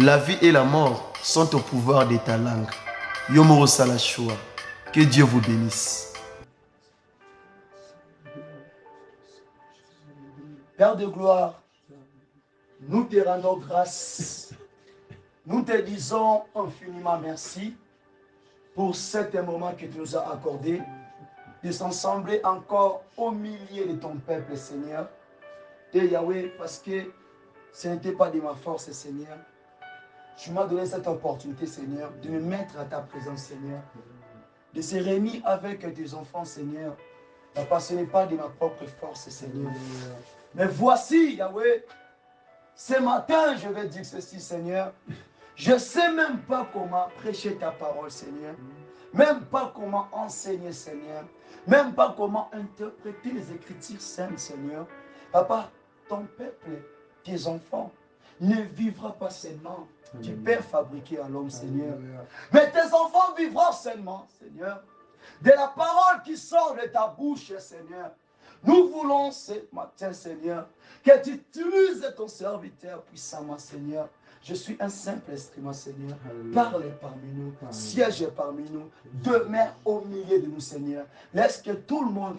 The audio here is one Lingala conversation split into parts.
La vie et la mort sont au pouvoir de ta langue. Yomoro Salashua. Que Dieu vous bénisse. Père de gloire, nous te rendons grâce. Nous te disons infiniment merci pour cet moment que tu nous as accordé de s'assembler encore au milieu de ton peuple, Seigneur. Et Yahweh, parce que ce n'était pas de ma force, Seigneur. Tu m'as donné cette opportunité, Seigneur, de me mettre à ta présence, Seigneur. De se réunir avec tes enfants, Seigneur. Papa, ce n'est pas de ma propre force, Seigneur. Mais voici, Yahweh, ce matin, je vais dire ceci, Seigneur. Je ne sais même pas comment prêcher ta parole, Seigneur. Même pas comment enseigner, Seigneur. Même pas comment interpréter les Écritures saintes, Seigneur. Papa, ton peuple, tes enfants, ne vivra pas seulement du Père fabriqué à l'homme, Seigneur. Mais tes enfants vivront seulement, Seigneur, de la parole qui sort de ta bouche, Seigneur. Nous voulons ce matin, Seigneur, que tu utilises ton serviteur puissamment, Seigneur. Je suis un simple instrument, Seigneur. Parle parmi nous, siège parmi nous, demeure au milieu de nous, Seigneur. Laisse que tout le monde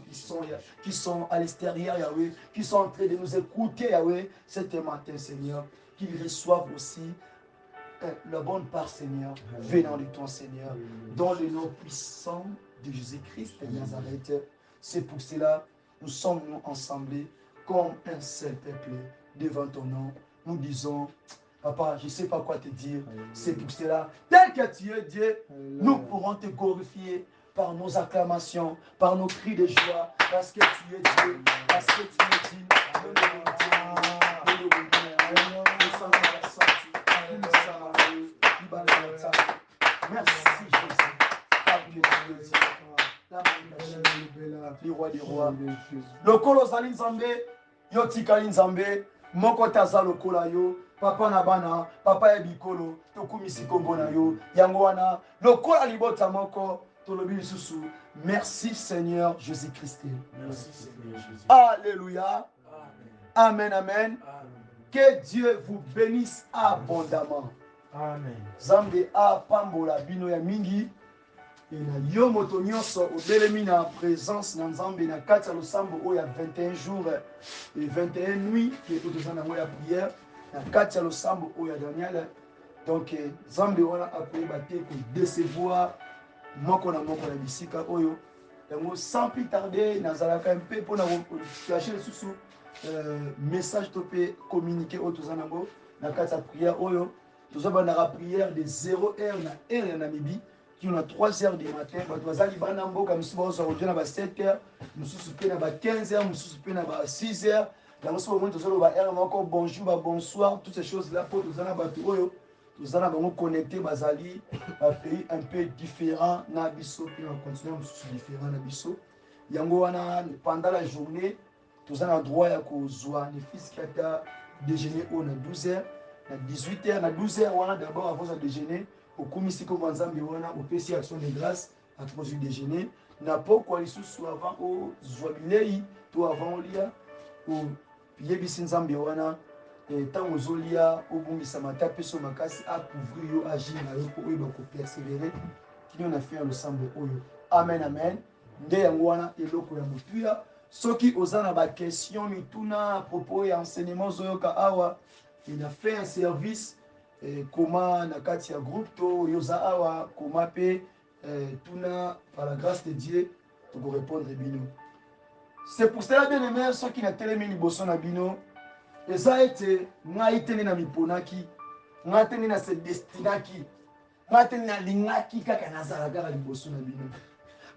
qui sont à l'extérieur, Yahweh, qui sont en train de nous écouter, Yahweh, cet matin, Seigneur, qu'ils reçoivent aussi la bonne part, Seigneur, venant de toi, Seigneur, dans le nom puissant de Jésus-Christ de Nazareth. C'est pour cela nous sommes ensemble comme un seul peuple devant ton nom. Nous disons, Papa, je ne sais pas quoi te dire. C'est pour cela, tel que tu es Dieu, nous pourrons te glorifier par nos acclamations, par nos cris de joie, parce que tu es Dieu, parce que tu es Dieu. Merci Jésus. Le roi des rois. Lokolo zali nzambe, yo tikali nzambe, moko taza lokola yo, papa na bana, papa ya bikolo, tokumisi kombo na yo, yango wana, lokola libota moko, tolobi lisusu. Merci Seigneur Jésus-Christ. Merci Seigneur Jésus. Alléluia. Amen, amen. Que Dieu vous bénisse abondamment. Amen. Zambe a pambola bino ya mingi. Et na yo moto nyonso obelemi na présence na Nzambe na kati ya losambo oyo ya 21 jours et 21 nuits que toza nango ya prière na kati ya losambo oyo ya Daniel. Donc Nzambe wana akoyeba te kodecevoir moko na bisika oyo. Yango sans plus tarder nazalaka un peu mpona cacher lisusu message to pe communiquer oyo toza nango na kati ya prière oyo. Tozobandaka prière de 0h na heure ya Namibie qui ont 3h du matin. Bazali banambo comme si on se rejoint à 7h, nous soupir à 15h, nous soupir à 6h. Dans ce moment, nous avons encore bonjour, bonsoir, toutes ces choses-là pour nous en nous allons connecter Bazali un pays un peu différent, Nabiso, puis on continue à différent Nabiso. Yangoana pendant la journée, nous avons droit à Kozwa, les fils qui a déjeuner au 12h, à 18h, à 12h, on a d'abord avant de déjeuner. Au commissaire Nzambe wana au PC action de grâce à trois déjeuner na pokwa lisusu avant au zwabilei to avant olia au yebisi Nzambe wana tant ozolia obungisa matape so makasi a couvrir yo agir na yo ko oyo ko persévérer kino na faire le sambe oyo. Amen, amen. Nde yango wana eloko ya mutuya soki ozana ba question mituna à propos ya enseignement zoyoka awa il a fait un service. Comment nakati ya groupe to yoza awa comment pe tuna par la grâce de Dieu pour répondre bino. C'est pour cela bien aimé ceux qui na telemi liboso na bino eza ete ngai tene na miponaki ngai tene na se destinaki ngai tene na lingaki kaka nazala kaka liboso na bino.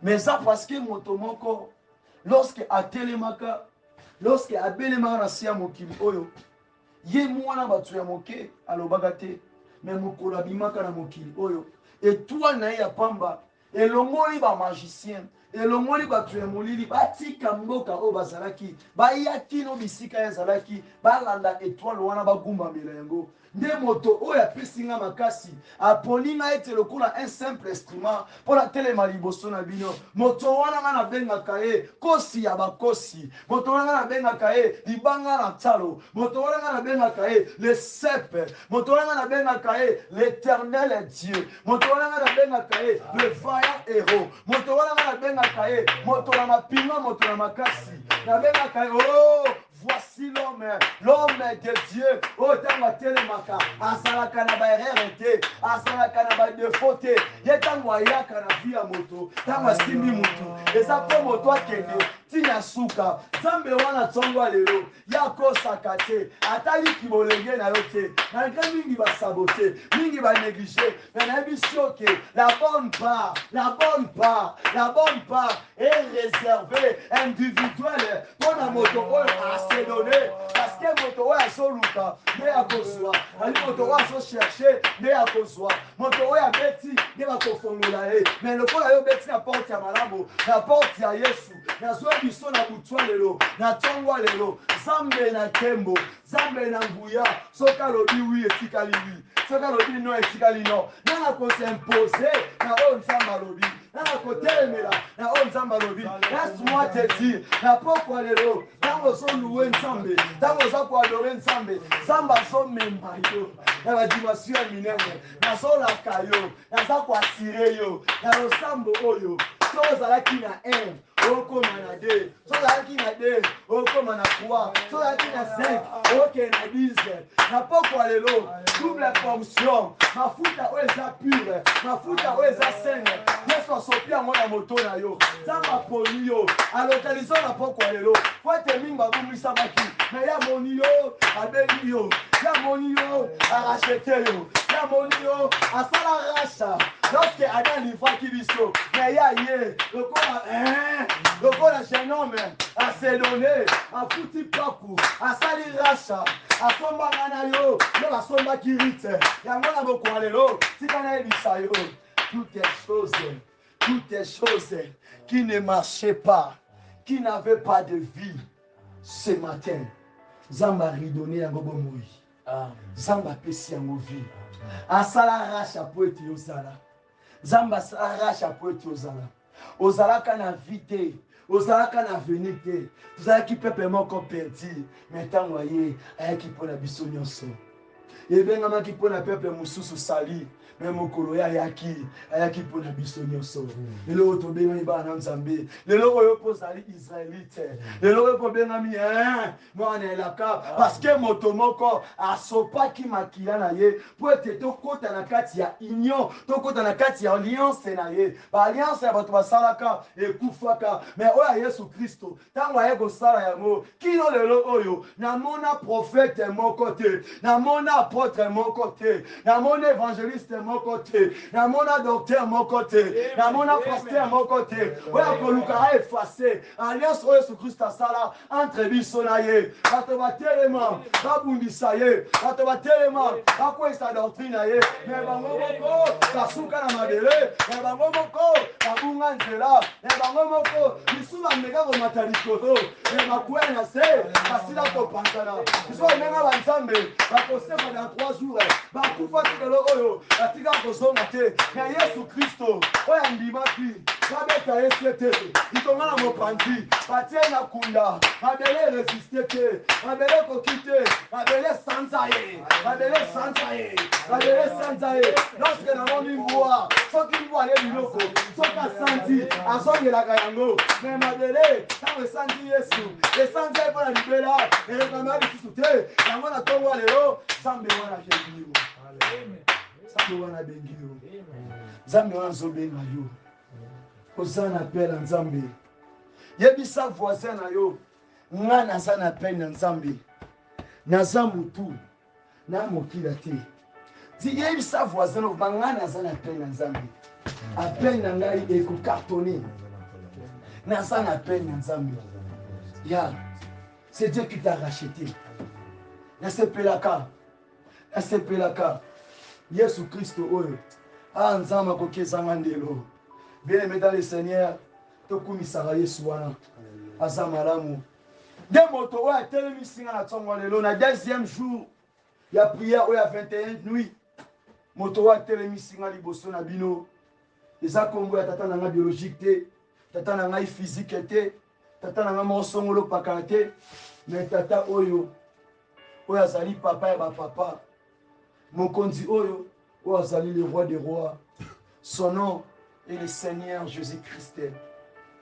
Mais ça parce que moto moko lorsque atelemaka lorsque abelemaka na sia mokili oyo ye mwana batu ya moke alobaka te mais mokolo abimaka na mokili oyo étoile na ye ya pamba elongoli ba magicien elongoli bato ya molili batika mboka oyo bazalaki baya kino bisika ya ezalaki balanda étoile wana bagumbamela yango nde moto oyo apesi nga makasi aponi nga ete lokola un simple instrument mpo natelema liboso na bino moto wana nga nabengaka ye kosi ya bakosi moto wana nga nabengaka ye libanga na talo moto wana nga nabengaka ye le sepe moto wana nga nabengaka ye l'éternel Dieu moto wana nga nabengaka ye le vaillant héros moto wana nga nabengaka ye moto na mapinga moto na makasi nabengaka ye oh voici l'homme de Dieu. Oh, tango telemaka, asalaka na ba erreur te, asalaka na ba défaut te. Ye tango ayaka na via moto, tango asimbi moto. Eza po moto akende, tina suka. Zambe wana tongo lelo, yako sakate, atali kibolenge na yo te. Na nka mingi ba saboter, mingi ba négliger. Mais na bisioke, la bonne part est réservée individuelle pour la moto à se donner. Parce que moto oyo azoluka nde akozwa ali moto oyo azocherche nde akozwa moto oyo abeti nde bakofongola ye mais lokola yo obeti na porte ya malamu na porte ya yesu nazwa biso na butwa lelo na ntongwa lelo zambe na nkembo zambe na nguya soki alobi wi etikali wi soki alobi no etikali no nanga kosimpose na oyo nzambe alobi nanga kotelemela na oyo nzambe alobi laisse-moi te dire na pokwa lelo ntango ozoluwe nzambe ntango oza koadore nzambe nzambe azomema yo na badimension ya minene nazolaka yo naza koasire yo na losambo oyo soki ozalaki na 1 okoma na 2 soki ozalaki na 2 okoma na 3 soki ozalaki na 5 okende na 10 na pokwa lelo double fonction mafuta oyo eza pure mafuta oyo eza saine yesu asopi yango na moto na yo nzambe aponi yo alokalizo na pokwa lelo po ete mingi babumisamaki me ya moni yo abengi yo ya moni yo arachete yo ya moni yo asala racha lorsque adam livraki biso me ya ye lokola jeune homme ase donne afuti paku asali racha asombanga na yo nde basombaki rite yango na bokwa lelo tika nayebisa yo toutes les choses qui ne marchaient pas qui n'avaient pas de vie ce matin nzambe aridone yango bomoi nzambe apesi yango vie asala racha po ete ozala nzambe asala racha po ete ozala ozalaka na vie te ozalaka na avenir te tozalaki peuple moko perdi me ntango aye ayaki mpo na biso nyonso ebengamaki mpo na peuple mosusu sali me mokolo ye ayaki mpo na biso nyonso lelo oyo tobengami bana na nzambe lelo oyo mpo ozali israelite lelo oyo mpo obengami mwana elaka parceke moto moko asopaki makila na ye mpo ete tokɔta na kati ya union tokɔta na kati ya alliance na ye baalliance ya bato basalaka ekufaka me oyo ya yesu kristo ntango aye kosala yango kino lelo oyo namona profete moko te namona apôtre moko te namona évangéliste moko te namona docteur moko te namona pasteur moko te oyo akoluka aefase alliance oyo yesu kristo asala entre biso na ye bato batelema babundisa ye bato batelema bakwesa doctrine na ye me bango moko basuka na mabele me bango moko babunga nzela me bango moko lisu bameka komata likolo me bakwea na se basila kopanzana biso bamenga banzambe bakosefa na 3 jours bakufa tikelo oyo batika kozonga te na yesu kristo oyo andimaki babeta ye se te litonga na mopanzi batie na kunda mabele resiste te mabele koki te mabele sanza ye mabele sanza ye mabele sanza ye lorsque namoni mbwa soki mbwa ale biloko soki asanzi azongelaka yango me mabele ntango esanzi yesu esanzi ye mpo na libela erekamaka lisusu te yango na ntongo lelo nzambe wana abengi yo nzambe wana abengi yo nzambe wana azobenga yo oza na pele na nzambe yebisa voisin na yo nga naza na pele na nzambe naza motu na mokila te yebisa voisin na nga naza na pele na nzambe apele na ngai ekokartone naza na pele na nzambe ya c'est Dieu qui t'a racheté nasepelaka yesu kristo oyo nzambe akoki ezanga ndelo bien aimé dans le seigneur tokumisaka yesu wana aza malamu nde moto oyo atelemisi nga na ntongo lelo na deuxième jour ya prière oyo ya 21 nuit moto oyo atelemisi nga liboso na bino eza kombo ya tata na nga biologique te tata na ngai physique te tata na nga moko songolo pakala te me tata oyo azali papa ya bapapa mokonzi oyo azali le roi des rois. Son nom est le Seigneur Jésus-Christ,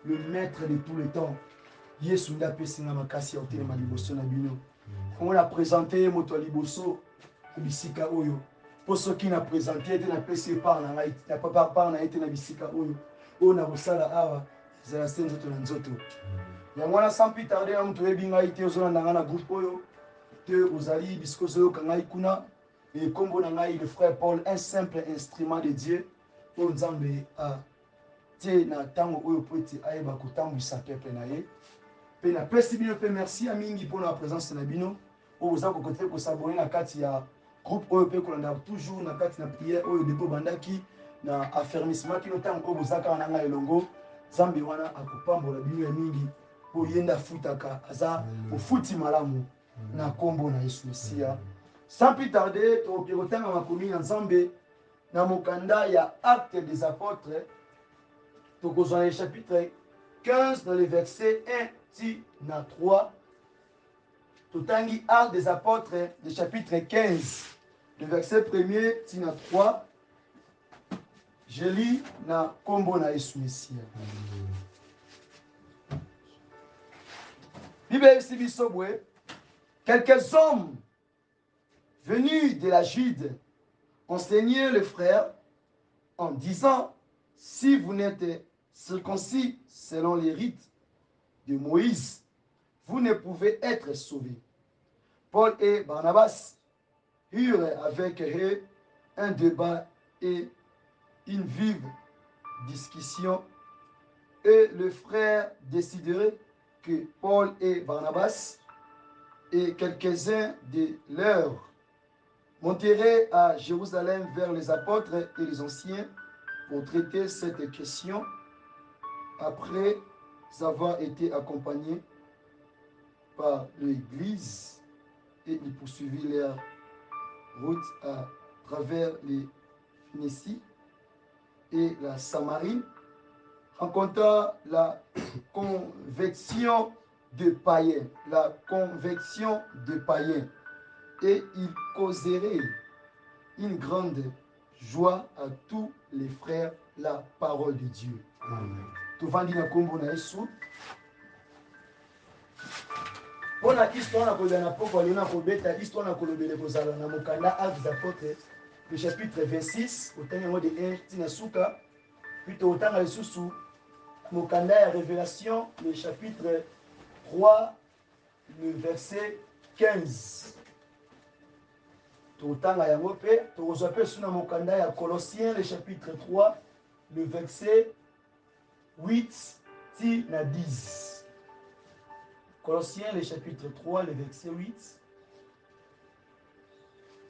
le maître de tous les temps. Yesu nda pesinga makasi ya otelema liboso na bino. On a présenté moto liboso bisika oyo. Po soki na présenté te na pesi par na ngai, na papa par na été na bisika oyo. O na bosala awa zala senzoto na nzoto. Yango wana sans plus tarder na moto yebi ngai te ozolanda nga na groupe oyo. Te ozali bisiko ozoyoka ngai kuna. Et comme on a le frère Paul, un simple instrument de Dieu, pour nous amener à na tango oyo poeti ayeba kotambwisa peuple na ye. Pe na pesi bino pe merci à mingi pour la présence na bino. O oza ko côté ko s'abonner na kati ya groupe oyo pe ko na toujours na kati na prière oyo depo bandaki na affermissement kino tango oyo ozaka na nga elongo. Zambi wana akopambola bino ya mingi po yenda futaka aza ofuti malamu na kombo na Yesu Mesia. Sans plus tarder, tu vas makomi ensemble dans mokanda ya Actes des Apôtres. Tu vas le chapitre 15 dans le verset 1 ti na 3. Tu tangi Actes des Apôtres, le chapitre 15, le verset 1er ti na 3. Je lis na kombo na Yesu Mesia. Bible ici bisobwe. Quelques hommes venus de la Jude enseignaient les frères en disant: si vous n'êtes circoncis selon les rites de Moïse, vous ne pouvez être sauvés. Paul et Barnabas eurent avec eux un débat et une vive discussion, et les frères décidèrent que Paul et Barnabas et quelques-uns de leurs monteraient à Jérusalem vers les apôtres et les anciens pour traiter cette question, après avoir été accompagnés par l'Église, et ils poursuivirent leur route à travers les Phénicie et la Samarie, rencontrant la convection de païens, et ils causeraient une grande joie à tous les frères la parole de Dieu. Amen. Tovandi na kombo na Yesu. Pona histoire na koza na poko alina kobeta histoire na kolobele kozala na mokanda Actes des Apôtres, le chapitre 26 otanga ngo de 1 tina suka, puis otanga lisusu mokanda ya Révélation, le chapitre 3, le verset 15. Totanga yango pe tokozwa pe suna mokanda ya Colossiens, le chapitre 3, le verset 8 ti na 10. Colossiens, le chapitre 3, le verset 8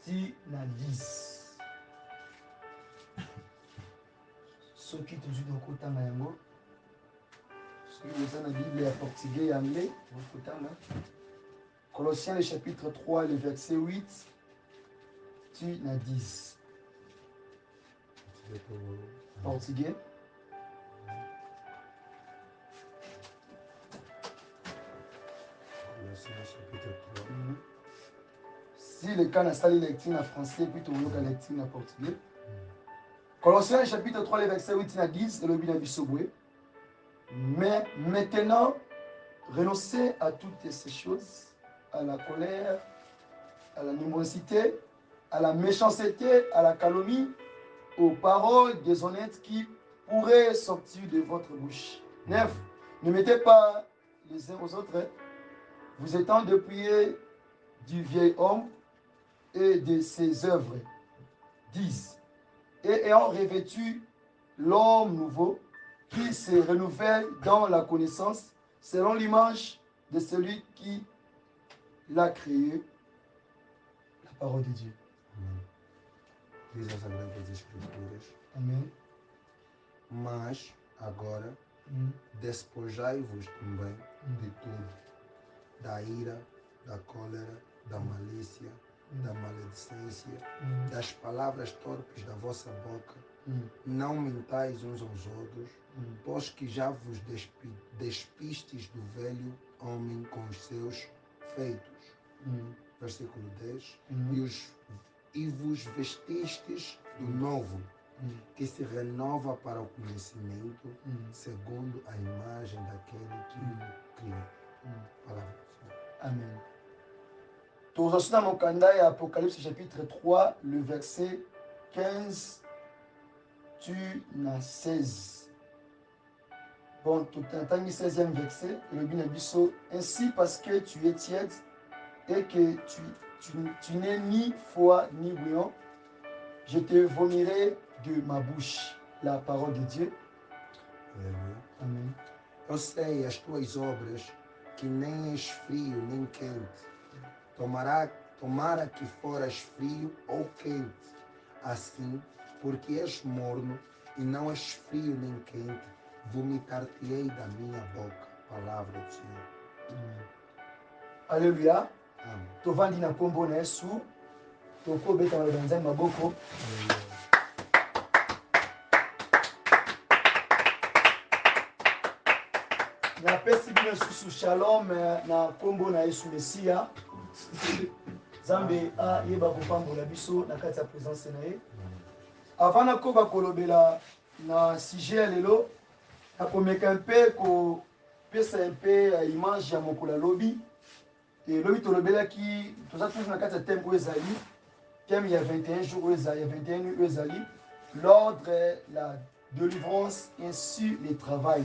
ti na 10. Soki toujours tokotanga yango, soki oza na Bible ya portugais ya anglais, tokotanga. Colossiens, le chapitre 3, le verset 8 ti na 10. Portugais. Si le cas n'a pas les lectures en français, puis tu veux la lecture en portugais. Colossiens chapitre 3, le verset 8 à 10, le Bible Bisoboué. Mais maintenant, renoncez à toutes ces choses, à la colère, à la nombrosité, à la méchanceté, à la calomnie, aux paroles déshonnêtes qui pourraient sortir de votre bouche. 9. Ne mettez pas les uns aux autres, vous étant dépouillés du vieil homme et de ses œuvres. 10. Et ayant revêtu l'homme nouveau qui se renouvelle dans la connaissance selon l'image de celui qui l'a créé, la parole de Dieu. Diz as Sagradas Escrituras. Amém. Mas, agora, Despojai-vos também de tudo, da ira, da cólera, da malícia, da maledicência, das palavras torpes da vossa boca. Não mentais uns aos outros, pois que já vos despistes do velho homem com os seus feitos. Versículo 10. E vos vestistes do novo, que se renova para o conhecimento, segundo a imagem daquele que o criou. Palavra do Senhor. Amen. Tous dans mon candidat Apocalypse chapitre 3, le verset 15 tu n'as 16. Bon, tout entends le 16e verset, le binabiso, ainsi parce que tu es tiède et que tu n'es ni foi ni bouillon, je te vomirai de ma bouche. La parole de Dieu. Aleluia. Amen. Eu sei as tuas obras, que nem és frio nem quente. Tomara que foras frio ou quente. Assim, porque és morno e não és frio nem quente, vomitar-te-ei da minha boca. Palavra do Senhor. Alléluia. Amém. Tovandi na kombo na Yesu. Toko beta mabanzani maboko. Napesi bino susu shalom na kombo na Yesu Mesia. Zambe a yeba kopambola biso na kati ya présence na ye. Avant nakoba kolobela na sujet lelo, nakomeka mpe kopesa mpe image ya mokolo lobi. Et lobi tolobelaki toza toujours na kati ya thème oyo ezali thème ya 21 jours oyo ezali ya 21 nuits oyo ezali l'ordre, la délivrance ainsi le travail.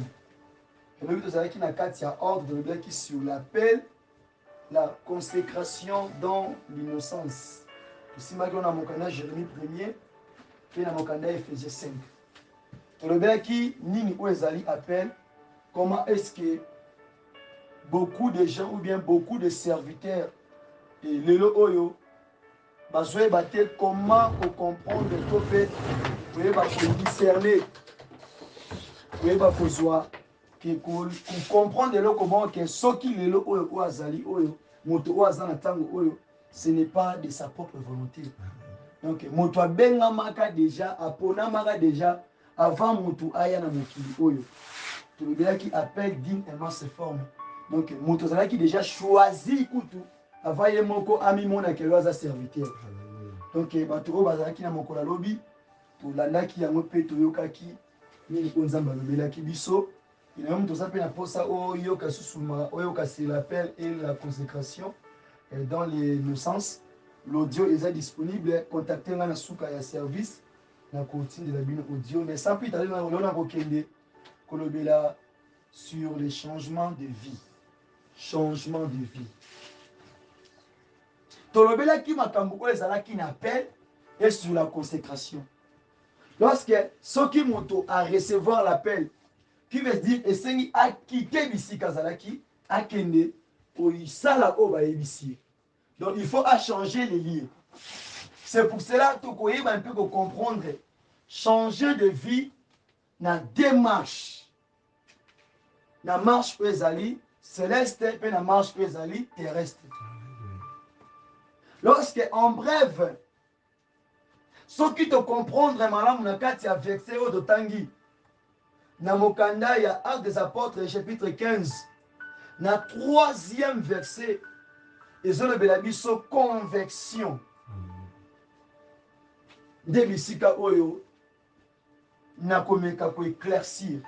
Et lobi tozalaki na kati ya ordre tolobelaki sur l'appel, la consécration dans l'innocence. Tosimaki na mokanda Jérémie 1er mpe na mokanda Ephésiens 5. Tolobelaki nini oyo ezali appel, comment est-ce que beaucoup de gens ou bien beaucoup de serviteurs et lelo oyo bazoye bate comment comprendre to pe koyeba kodiscerner koyeba kozwa comprendre lelo comment que soki lelo oyo oyo azali oyo moto oyo aza na ntango oyo ce n'est pas de sa propre volonté. Donc moto abengamaka déjà aponamaka déjà avant moto aya na mokili oyo tolobelaki appel digne et masse forme. Donc moto azalaki déjà choisi kutu avant ye moko amimona kelo aza serviteur. Donc bato oyo bazalaki na mokolo lobi tolandaki yango mpe toyokaki nini po nzambe alobelaki biso. Inayomi toza mpe na posa oyoka susuma oyoka c'est l'appel et la consécration dans les sens. L'audio est disponible, contactez nga na suka ya service na continue de la bino audio mais sans plus tarder na kokende kolobela sur les changements de vie. Changement de vie. Tolobelaki makambo oyo ezalaki na appel et sur la consécration. Lorsque soki moto a recevoir l'appel, qui veut dire esengi akite bisika zalaki akende oyisala o bayebisi. Donc il faut changer les lieux. C'est pour cela que tu peux un peu comprendre changer de vie na démarche. Na marche ezali céleste et na marche ezali terrestre. Lorsque en bref ce qui te comprendre malamu na kati ya verset o dotangi na mokanda ya Actes des Apôtres chapitre 15 na 3e verset ezolobela biso conviction nde bisika oyo nakomeka ko éclaircir.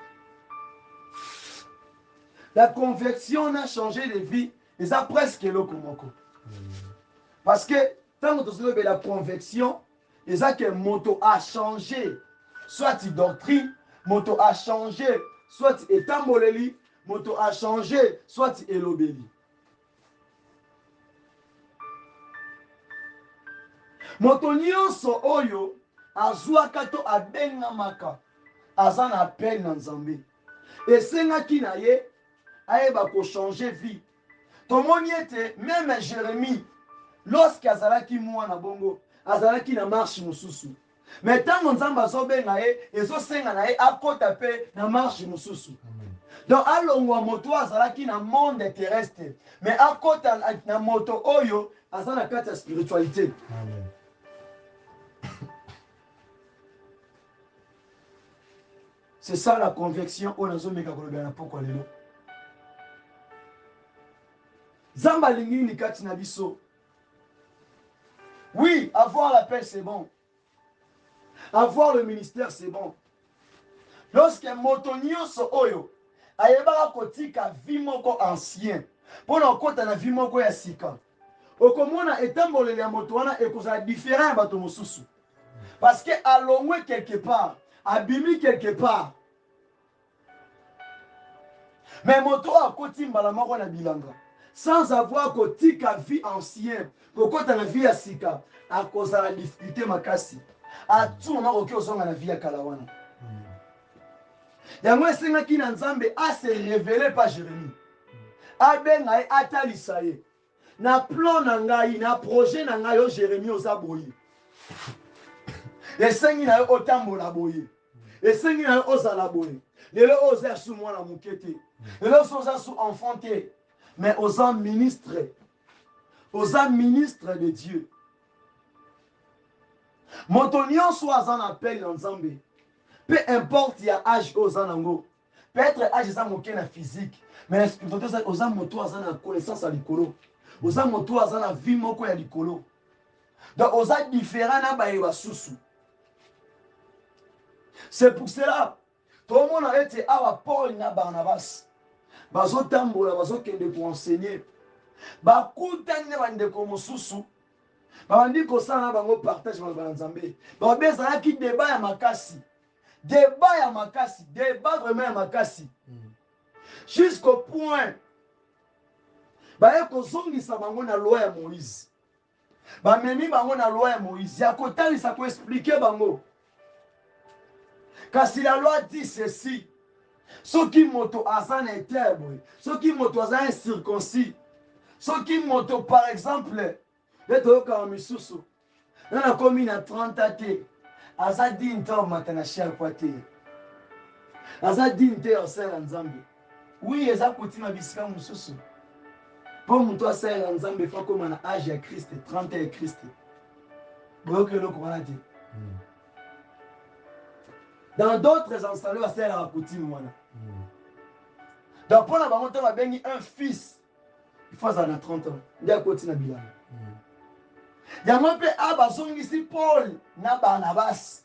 La conviction n'a changé de vie et ça presque eloko moko. Parce que tant que la conviction et ça que moto a changé soit doctrine, moto a changé soit etamboleli, moto a changé soit elobeli. Moto nyonso oyo azwaka to abengamaka aza na appel na Nzambe esengaki na ye ayeba ko changer vie. Tomoni ete même Jérémie lorsque azalaki mwana bongo azalaki na marche mususu mais tango Nzambe azobenga ye ezosenga na ye akota pe na marche mususu. Donc alongwa moto azalaki na monde terrestre mais akota na moto oyo aza na kati ya spiritualité. Amen. C'est ça la conviction oyo nazomeka koloba na pokwa lelo. Zamba lingi ni kati na biso. Oui, avoir l'appel c'est bon. Avoir le ministère c'est bon. Lorsque moto nyonso oyo ayebaka kotika vie moko ancien mpona okota na vie moko ya sika okomona etamboleli ya moto wana ekozala différent ya bato mosusu parce que alongwe quelque part abimi quelque part mais moto oyo akoti mbala moko na bilanga sans avoir kotika vie ancien kokota na vie ya sika akozala difficulté makasi atuna okoki ozonga na vie ya kala wana. Yango esengaki na Nzambe ase révélé par Jérémie. Abenga ye atalisa ye. Na plan na ngai, na projet na ngai yo Jérémie oza boye. Esengi na yo otambola boye. Esengi na yo ozala boye. Lelo oza sous mwana mukete. Lelo oza sous enfant te. Mais oza ministre. Oza ministre de Dieu. Moto nyonso aza na appel na Nzambe. Peu importe il y a âge aux anango. Peut-être âge ça moké na physique, mais la spiritualité aux an moto à na connaissance à l'icolo. Aux an moto à na vie moko ya l'icolo. Donc aux an différents na ba eba susu. C'est pour cela tout le monde a été à Paul na Barnabas. Bazo tambola bazo kende pour enseigner. Ba kutani na bandeko mosusu. Ba bandi ko sana bango partage ba Nzambe. Ba bezala ki débat ya makasi. Débat ya makasi, débat vraiment ya makasi. Jusqu'au point baye kozongisa bango na loi ya Moïse. Bamemi bango na loi ya Moïse. Ya kotalisa ko expliquer bango. Kasi la loi dit ceci. Soki moto azana etebo, soki moto azana circoncis, soki moto par exemple, leto ka misusu. Na komi na 30 ate. Aza dinte au matana cher kwate. Aza dinte au sel Nzambe. Oui, eza kutima bisika mususu. Pour muto sel Nzambe fa comme na âge ya Christ, 30 ans ya Christ. Boyoke lo komana te. Dans d'autres enseignements, va sel à kutima wana. Donc pour la bango ba bengi un fils. Il faut ça na 30 ans. Ndia kutima bilana. Yango mpe abazongisi Paul na Barnabas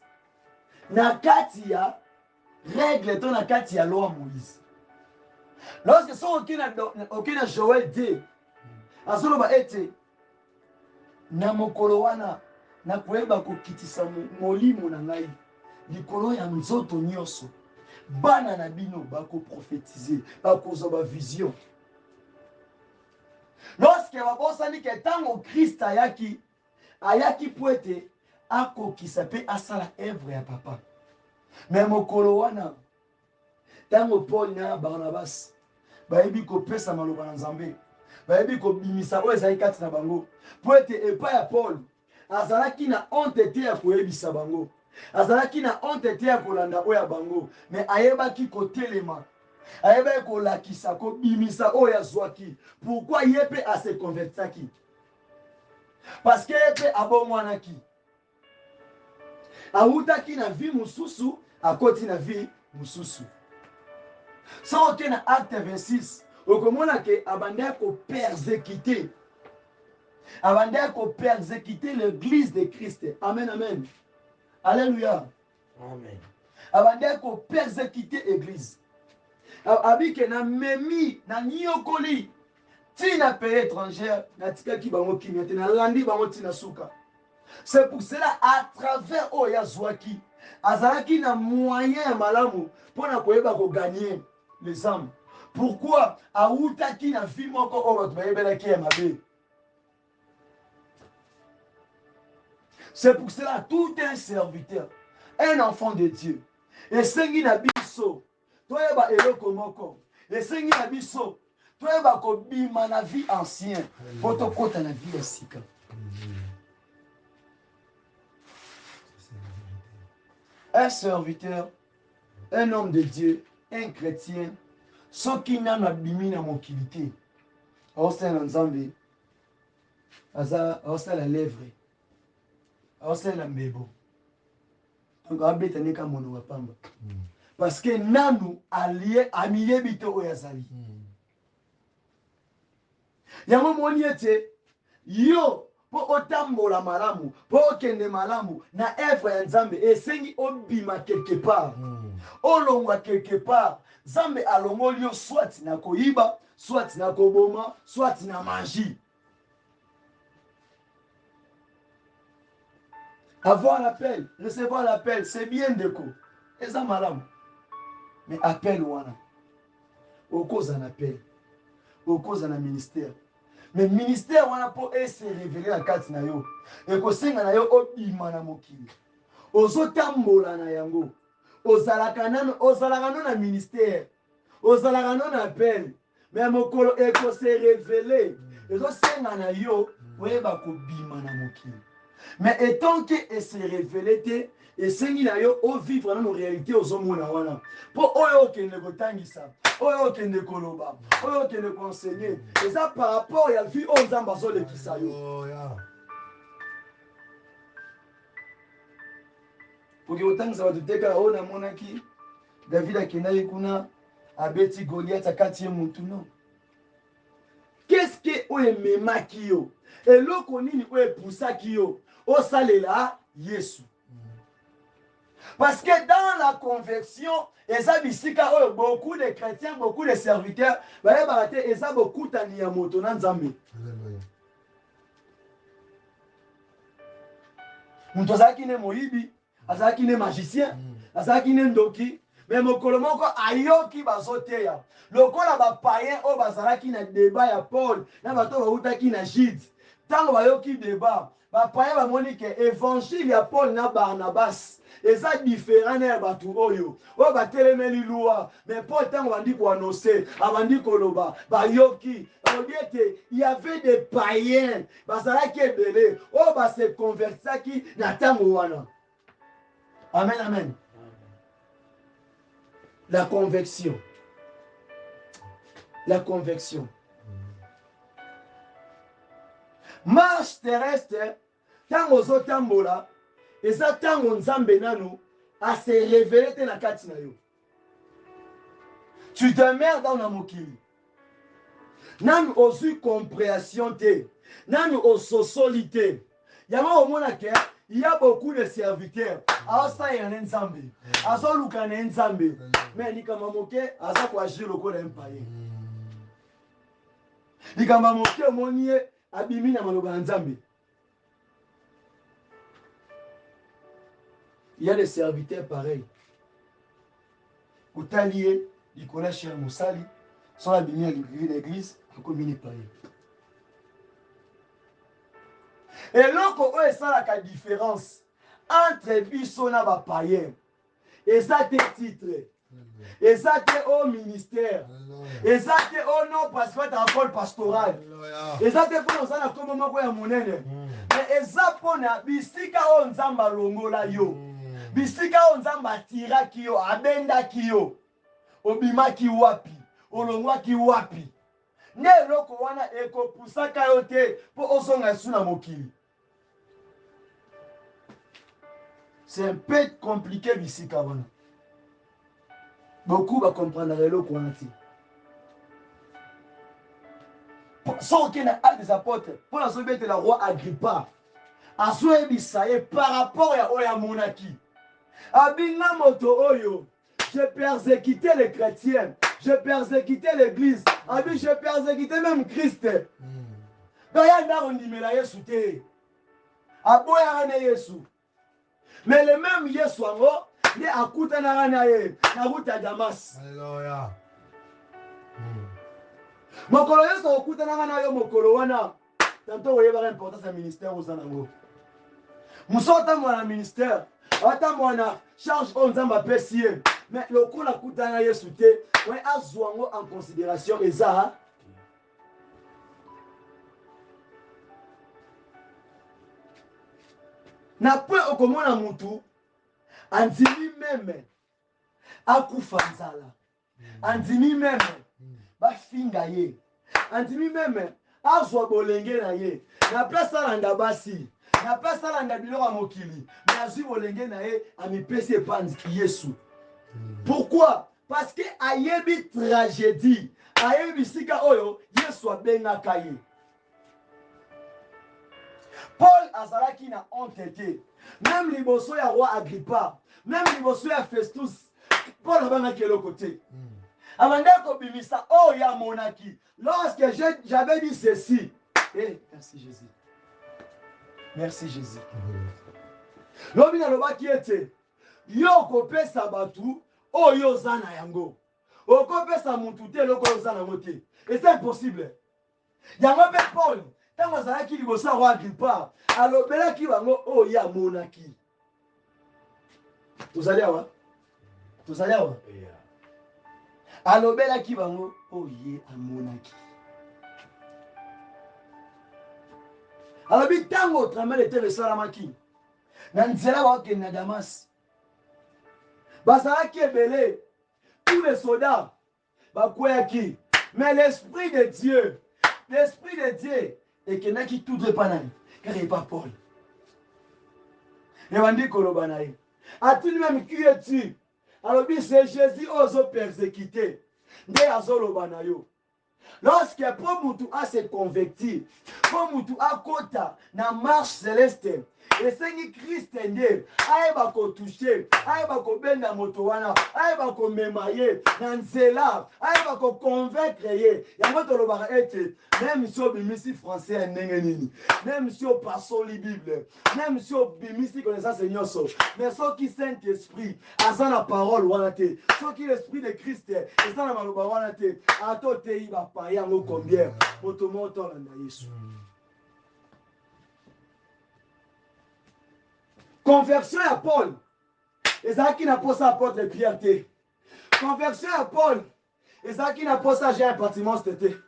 na kati ya règle to na kati ya loi Moïse. Lorsque so okina Joël 2 azoloba ete na mokolo wana na koyeba kokitisa molimo na ngai likolo ya nzoto nyonso bana na bino bakoprofetize bakozwa vision. Lorsque babosani ke tango Christ ayaki poete akokisa pe asala œuvre ya papa. Mais mokolo wana tango Paul na Barnabas bayebi kopesa maloba na Nzambe bayebi kobimisa oyo ezali kati na bango poete epai ya Paul azalaki na honte te ya koyebisa bango, azalaki na honte te ya kolanda oyo ya bango, mais ayebaki kotelema, ayebaki kolakisa kobimisa oyo azwaki. Pourquoi ye pe ase convertaki? Parce que ye pe abongwanaki, awutaki na vie mususu akoti na vie mususu. Sans aucun acte 26 okomona ke abandaki kopersécuter, abandaki kopersécuter l'église de Christ. Amen, amen. Alléluia. Amen. Abandaki kopersécuter l'église. Abike na memi na nyokoli tina pays étrangère na tikaki bango kimete na landi bango tina suka. C'est pour cela à travers oya zwaki azalaki na moyen ya malamu pona koyeba ko gagner les âmes. Pourquoi autaki na vie moko oyo bayebelaki ya mabe. C'est pour cela tout un serviteur, un enfant de Dieu, esengi na biso toyeba eloko moko, esengi na biso toyeba kobima na vie ancienne po tokota na vie ya sika. Un serviteur, un homme de Dieu, un chrétien soki nano abimi na mokili te aosala nzambe aosala lèvre aosala mbebo donc abeta neka mono wa pamba parce que nanu amiyebi te oyo azali yango moni ete yo po otambola malamu po okende malamu na œuvre ya nzambe esengi obima quelque part olongwa quelque part nzambe alongoli yo soit na koyiba soit na koboma soit na magie. Avoir l'appel, recevoir l'appel, c'est bien déco. Et ça malamu. Mais appel wana. Au cause d'un appel. Au cause d'un ministère. Mais ministère wana po se révéler la carte na yo. Et ko senga na yo obima na mokili. Ozo tambola na yango. Ozalaka nano na ministère. Ozalaka nano na appel. Mais mokolo e ko se révéler. Ezo senga na yo oyeba ko bima na mokili. Mais étant que et se révélé et sengi na yo o vivre dans nos réalités aux hommes wana pour oyo kende kotangisa oyo kende koloba oyo kende enseigner et ça par rapport à la vie aux nzamba zo le kisayo pour que otangisa ba tuteka o na monaki David akendaki kuna abeti Goliath akati muntu non. Qu'est-ce que oyo memaki yo eloko nini oyo pusaki yo osalela Yesu. Parce que dans la conversion, beaucoup de chrétiens, beaucoup de serviteurs, ils ont beaucoup de moto na Nzambe. Muntu azaki ne moyibi, azaki ne magicien, azaki ne ndoki, mais mokolo moko ayoki bazoteya. Lokola ba païen o bazalaki na débat ya Paul, na bato bautaki na Gide. Tango bayoki débat, ba païen ba moni ke évangile ya Paul na Barnabas. Et ça différent na batu oyo. O ba telemeli loi, mais Paul tango bandi ko annoncer, abandi koloba, ba yoki, on dit que il y avait des païens, bazalaki ebele, o ba se convertaki na tango wana. Amen, amen. La conversion. La conversion. Marche terrestre, tango zo tambola, et ça tango nzambe nanu, a se révéler te na kati na yo. Tu demeures dans la mokili. Nanu osu compréhension te, nanu ososolité. Yama omona ke, il y a beaucoup de serviteurs. Asa yana nzambe. Aso lukana nzambe. Mais ni kama moke, asa kwa jilo ko na mpaye. Ni kama moke monie abimi na maloba nzambe. Il y a des serviteurs pareils. Outalier, il connaît chez Moussali, sont abîmés à l'église, en commune pareil. Et là, c'est ça la différence entre Bissona et païen. Et ça, c'est titre. Et ça, c'est au ministère. Et ça, c'est au nom parce que c'est un rôle pastoral. Et ça, c'est pour nous, comme un moment où mais et ça, pour nous, bisika on zamba longola yo. Bisika on zamba tira kiyo, abenda kiyo. Obima ki wapi. Olongwa ki wapi. Ne loko wana eko pusaka yote po osonga suna mokili. C'est un peu compliqué bisika wana. Beaucoup va comprendre le quanti. Sans qu'il y ait un des apôtres, pour la sauver de la roi Agrippa, à souhait bisaye par rapport à Oya Monaki. Abinga moto oyo, j'ai persécuté les chrétiens, j'ai persécuté l'église, abi j'ai persécuté même Christ. Donc il y a un dimela Yesu te. Aboya rane Yesu. Mais le même Yesu ango, il a akuta na rane ye, na route à Damas. Alléluia. Mokolo Yesu okuta na rane yo mokolo wana. Tantôt vous avez l'importance du ministère aux anangos. Moussota mon ministère, ata mon charge on zamba pesier. Mais le coup la kuta na Yesu te, ouais azwango en considération eza. Na point okomona mutu andimi même akufa nzala. Andimi même bafinga ye andimi meme azwa bolenge na ye na place alanda basi na place alanda biloko ya mokili me azwi bolenge na ye amipesi epanzi Yesu. Pourquoi? Parce que ayebi tragédie ayebi sika oyo Yesu abengaka ye. Paul azalaki na honte te, même liboso ya roi Agrippa, même liboso ya Festus, Paul abangaki eloko te. Abandaki kobimisa oyo ya monaki. Lorsque j'avais dit ceci, merci Jésus. Merci Jésus. Lobi nalobaki ete yo kopesa batu oyo oza na yango. Okopesa mutu te eloko oyo oza nango te. Et c'est impossible. Yango mpe Paul tango azalaki liboso ya roi Agrippa alobelaki bango oyo ya monaki. Tozali awa? Tozali awa? Alobelaki bango oyo ye amonaki. Alobi tango tremblement de terre esalamaki na nzela bakokende na Damas bazalaki ebele, tous les soldats bakweyaki, mais l'esprit de Dieu ekendaki tout droit panani car il pas Paul ebandi koloba na ye atuni même qui es-tu alobi c'est Jésus ozo persécuté nde azoloba na yo. Lorsque pour mutu a se convertir, pour mutu a kota na marche céleste, et sengi Christ nde ayeba ko toucher, ayeba ko benda moto wana, ayeba ko memaye na nzela, ayeba ko convaincre ye. Yango tolobaka ete même si obimisi français ndenge nini, même si o pasoli Bible, même si obimisi connaissance nyonso, mais soki Saint-Esprit aza na parole wana te, soki l'esprit de Christ eza na maloba wana te, ato te iba pa yango combien moto moto landa Yesu. Conversion à Paul ezalaki na posa apôtre Pierre te. Conversion à Paul ezalaki na posa Jean Patmos te.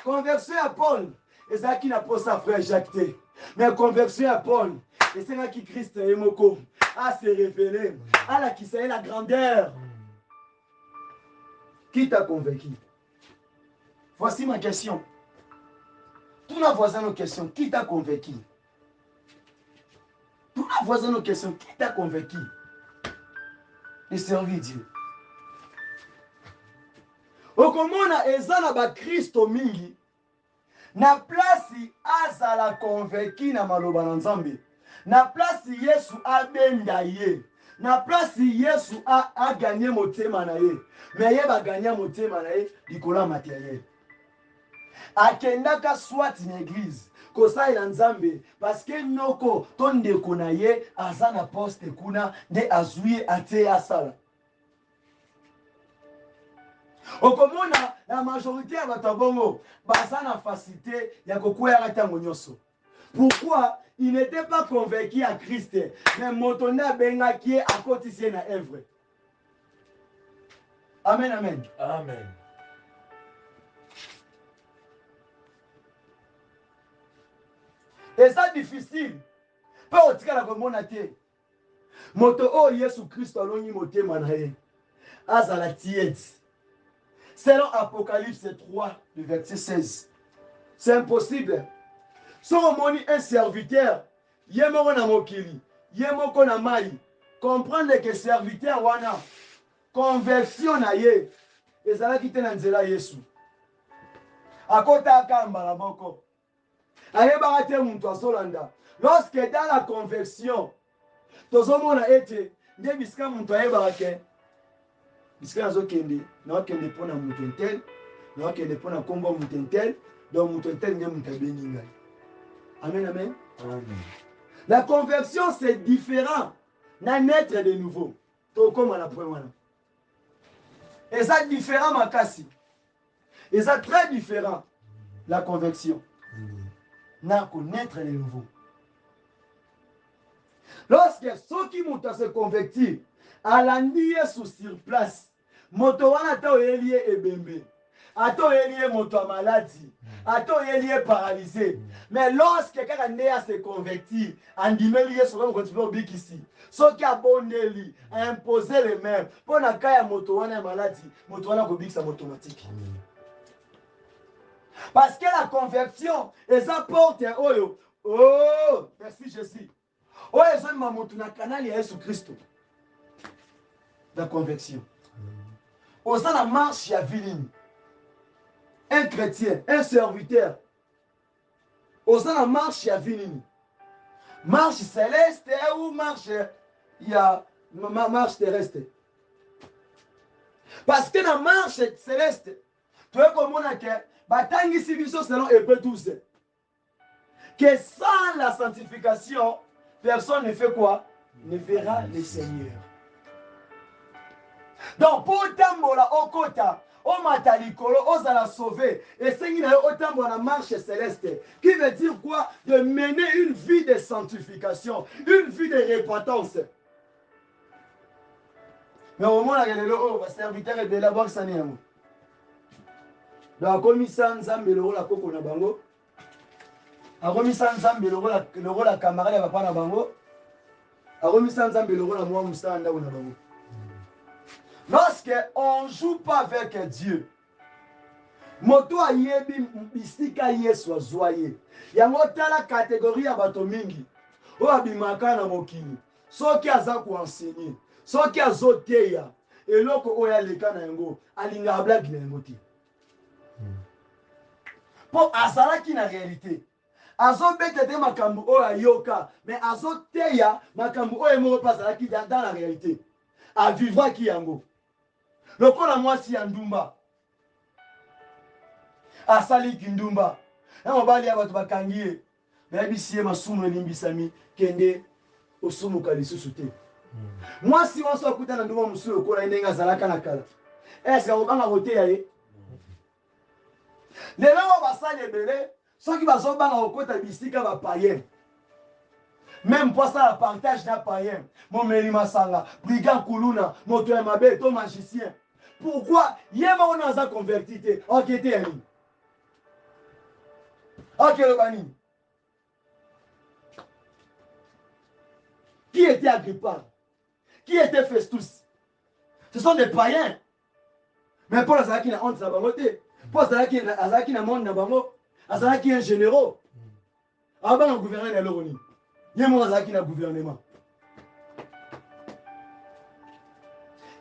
Conversion à Paul ezalaki na posa frère Jacques te. Mais conversion à Paul ezalaki Christ emoko a se révéler à la qui c'est la grandeur. Qui t'a convaincu? Voici ma question. Tous nos voisins nos questions. Qui t'a convaincu? Tous nos voisins nos questions. Qui t'a convaincu de servir Dieu? Okomona ezana ba Kristo mingi na place azala convaincu na maloba na Nzambe. Na place Yesu abenda ye. Na place Yesu a gagné motema na ye. Mais ye ba gagné motema na ye likolo matériel. Akendaka soit une église kosa ila Nzambe parce que noko tondeko na ye aza na poste kuna nde azuye ate asala. Okomona la majorité ya bato bongo baza na facilité ya kokwea katango nyonso. Pourquoi il n'était pas convaincu à Christ, mais motonda benga qui est à côté de na œuvre. Amen, amen. Amen. Et ça difficile. Pas au tika la komona te. Moto o Yesu Christ alongi motema na ye. Azala tiet. Selon Apocalypse 3, le verset 16. C'est impossible. Si on moni un serviteur, yemoko na mokili, yemoko na mai, comprendre que serviteur wana, conversion na ye, ezalaki te na nzela Yesu. Akota akamba la moko. Ayebaka te mutu asolanda. Lorsque dans la conversion, tozomona ete, nde bisika mutu ayebaka ke, bisika nazokende, nakende pona mutu entel, nakende pona kombo mutu entel, donc mutu entel nde mutu abengi ngai. Amen, amen. Amen. La conversion, c'est différent d'un naître de nouveau. Comme on a pris. Et ça différent, Makasi. Et ça très différent, la conversion. N'a qu'au naître de nouveau. Lorsque ceux qui montent à se convertir, à l'année sur place, motowana to elie ebembe. Ato elie moto maladie. Ato elie paralysé. Mais lorsque quelqu'un se convertit, en dimeli Yesu comme continue bikisi. Ceux qui abonneli, a imposé les mains. Pour la kaya moto wana maladie, moto wana ko bikisa automatique. Parce que la conversion, ils apportent oyo. Oh, merci Jésus. Oh, ils ont mamotu na canal ya Jésus Christ. La conversion. Aux la marche ya vilini. Un chrétien, un serviteur. Aux la marche ya vilini. Marche céleste ou marche ya marche terrestre. Parce que la marche céleste, tu vois comment on a que batangi civilisation selon Hébreux 12. Que sans la sanctification, personne ne fait quoi? Ne verra le Seigneur. Donc, pour tambola okota, o matalikolo, ozala sauvé, et seigneur otambola la marche céleste, qui veut dire quoi? De mener une vie de sanctification, une vie de repentance. Mais au moins, il y a serviteur et de la banque sanéramo. Donc, comme il s'est ensemble, le rôle à Coco Nabango, a remis ensemble le rôle à camarade à Papa Nabango, a remis ensemble le rôle à moi, Moussa Nabango. Lorsque on ne joue pas avec Dieu, moto a yebi bisika yesu azwaye. Yango tala catégorie ya bato mingi. O abimaka na mokili. Soki aza ko enseigner, soki azoteya, eloko oya leka na yango, alinga blague na yango ti. Po azalaki na réalité. Azobete te makambu oya yoka, mais azoteya makambu oya moko pasala dans la réalité. A vivre ki yango. Lokola mwasi ya ndumba asali kindumba na mobali ya bato bakangi ye bayebisi ye masumu elimbisami kende osumuka lisusu te mwasi nyonso akuta na ndumba mosusu lokola ndenge azalaka na kala eske akobanga koteya ye lelo oyo basali ebele soki bazobanga kokota bisika bapayen même pour ça, le partage d'un païen, mon Masanga, brigand Koulouna, moto ya mabe, to magicien. Pourquoi? Yéma on a converti. Ok, t'es ami. Ok, le bani. Qui était Agrippa? Qui était Festus? Ce sont des païens. Mais pour Azaki na honte na bangote. Pour Azaki na monde na bango. Azaki un généraux. Avant le gouverneur de l'Oroni. Il y a un gouvernement.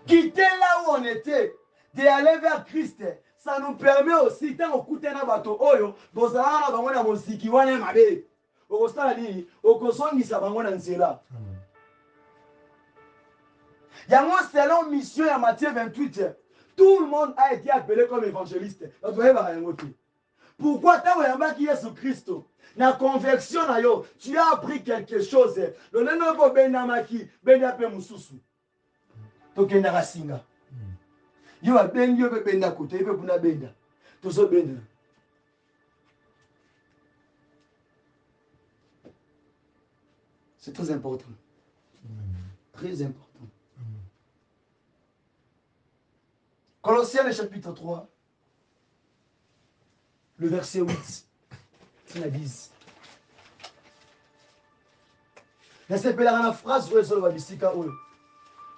Quitter là où on était, d'aller vers Christ, ça nous permet aussi, tant qu'on écoute un bateau, on s'en va à musique, on est mabe. On s'en dit, on s'en dit, ça va en cela. Il y a une selon mission en Matthieu 28, tout le monde a été appelé comme évangéliste. Pourquoi tu as dit Jésus Christ? Na conversion na yo, tu as appris quelque chose. Le neno ko benda maki, benda pe mususu. To kenda rasinga. Yo a ben yo be benda kote, yo kuna benda. To so benda. C'est très important. Très important. Colossiens le chapitre 3, le verset 8. La 10. Mais c'est la phrase où elle va dire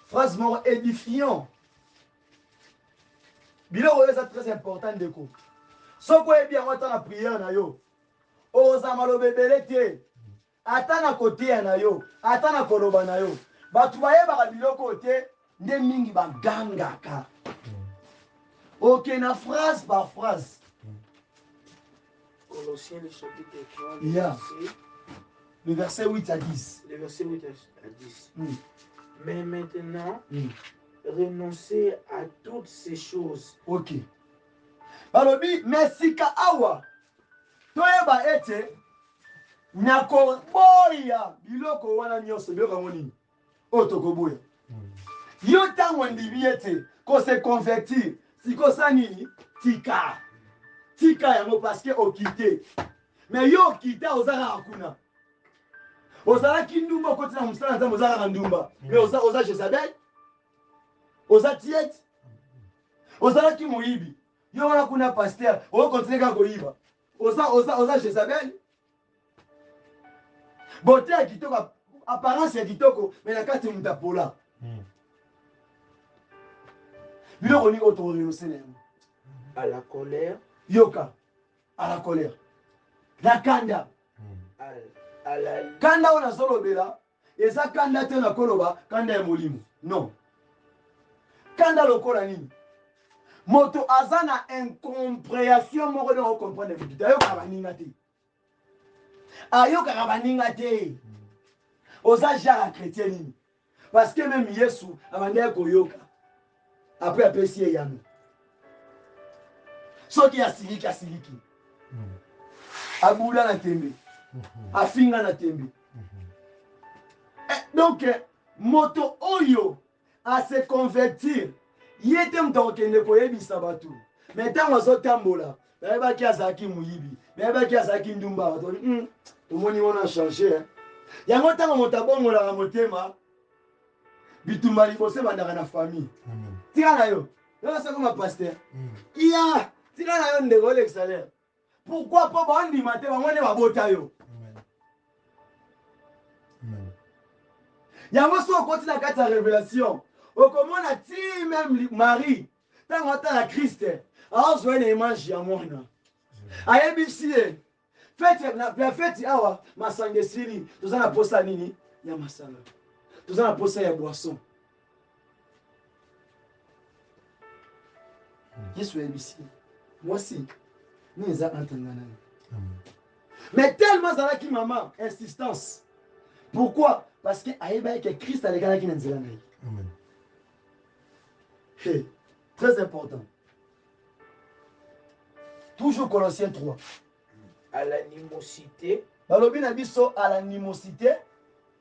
phrase mort édifiant. Bilo c'est très important de coup. So quoi bien on la prière na yo. Oza malobe belete. Ata na côté na yo, ata na koloba na yo. Batu baye ba biloko te nde mingi ba gangaka. OK na phrase par phrase. Colossiens, le chapitre 3, le verset 8 à 10. Le verset 8 à 10. Mais maintenant, renoncez à toutes ces choses. OK. Balobi, mesika awa. Toyeba ete, nako boya, biloko wana nyoso, biloko monini. Otoko boya. Yo tango ndibi ete, ko se convertir, si ko sanini, tika. Tika yango parce que o quitté. Mais yo quitté ozala akuna. Ozala kindumba koti na musala nzambe ozala ndumba. Mais oza Jezabel. Oza tiet. Ozala ki moyibi. Yo wana kuna pasteur, o continue ka koyiba. Oza Jezabel. Beauté ya kitoko, apparence ya kitoko, mais na kati mutapola. Biloko ni auto renoncer. À la colère. Yoka. à la colère. La kanda. à la Kanda on a solo bela. Et ça kanda te na koloba. Kanda ya molimo. Non. Kanda lokola nini. Moto azana incompréhension moko de comprendre bitu. Ayo kabaninga te. Ayo kabaninga te. Oza jara chrétien nini. Parce que même Yesu abandé koyoka. Après apprécier yano. Soki asiliki asiliki. Abula na tembe. Afinga na tembe. Donc moto oyo a se convertir. Yete mtokende koyebisa batu. Mais tant ozotambola, ba ki azaki muyibi, ba ki azaki ndumba, bato tomoni on a changé. Yango tango motabongola na motema. Bitumba libose bandaka na famille. Tika na yo. Yo c'est comme un pasteur. Iya, tika na yo ndeko le salaire. Pourquoi pas bandi maté ba ngone ba bota yo. Yango so koti na kati ya révélation. Okomona ti même Marie, tango ata la Christ. Alors zo na image ya mwana. Ayebisi ye. Fête na fête awa masanga sili. Tozana posa nini? Ya masanga. Tozana posa ya boisson. Yesu ayebisi. Moi si. Nous eza entendana. Mais tellement zalaki maman insistance. Pourquoi? Parce que ayeba que Christ a les qui n'enzela na. Amen. Hey, très important. Toujours Colossiens 3. à l'animosité, Balobi na biso à l'animosité,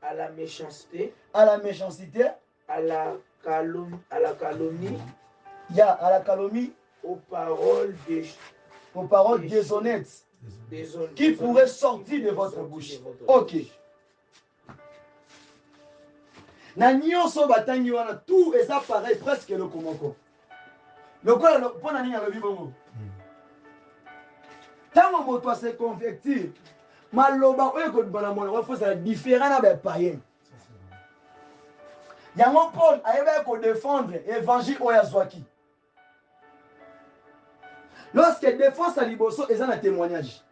à la méchanceté, à la méchanceté, à la calomnie, à la calomnie, aux paroles déshonnêtes déshonnêtes qui pourraient sortir de votre bouche. Ok. Na nyonso batangi wana tout est pareil presque le komoko. Le quoi le pona ni alobi bongo. Tango moto se convertir maloba oyo ko bana mona wa faut ça différent na ba païen. Yango Paul ayeba ko défendre évangile oya zwaki. Lorsque défense à liboso eza na témoignage.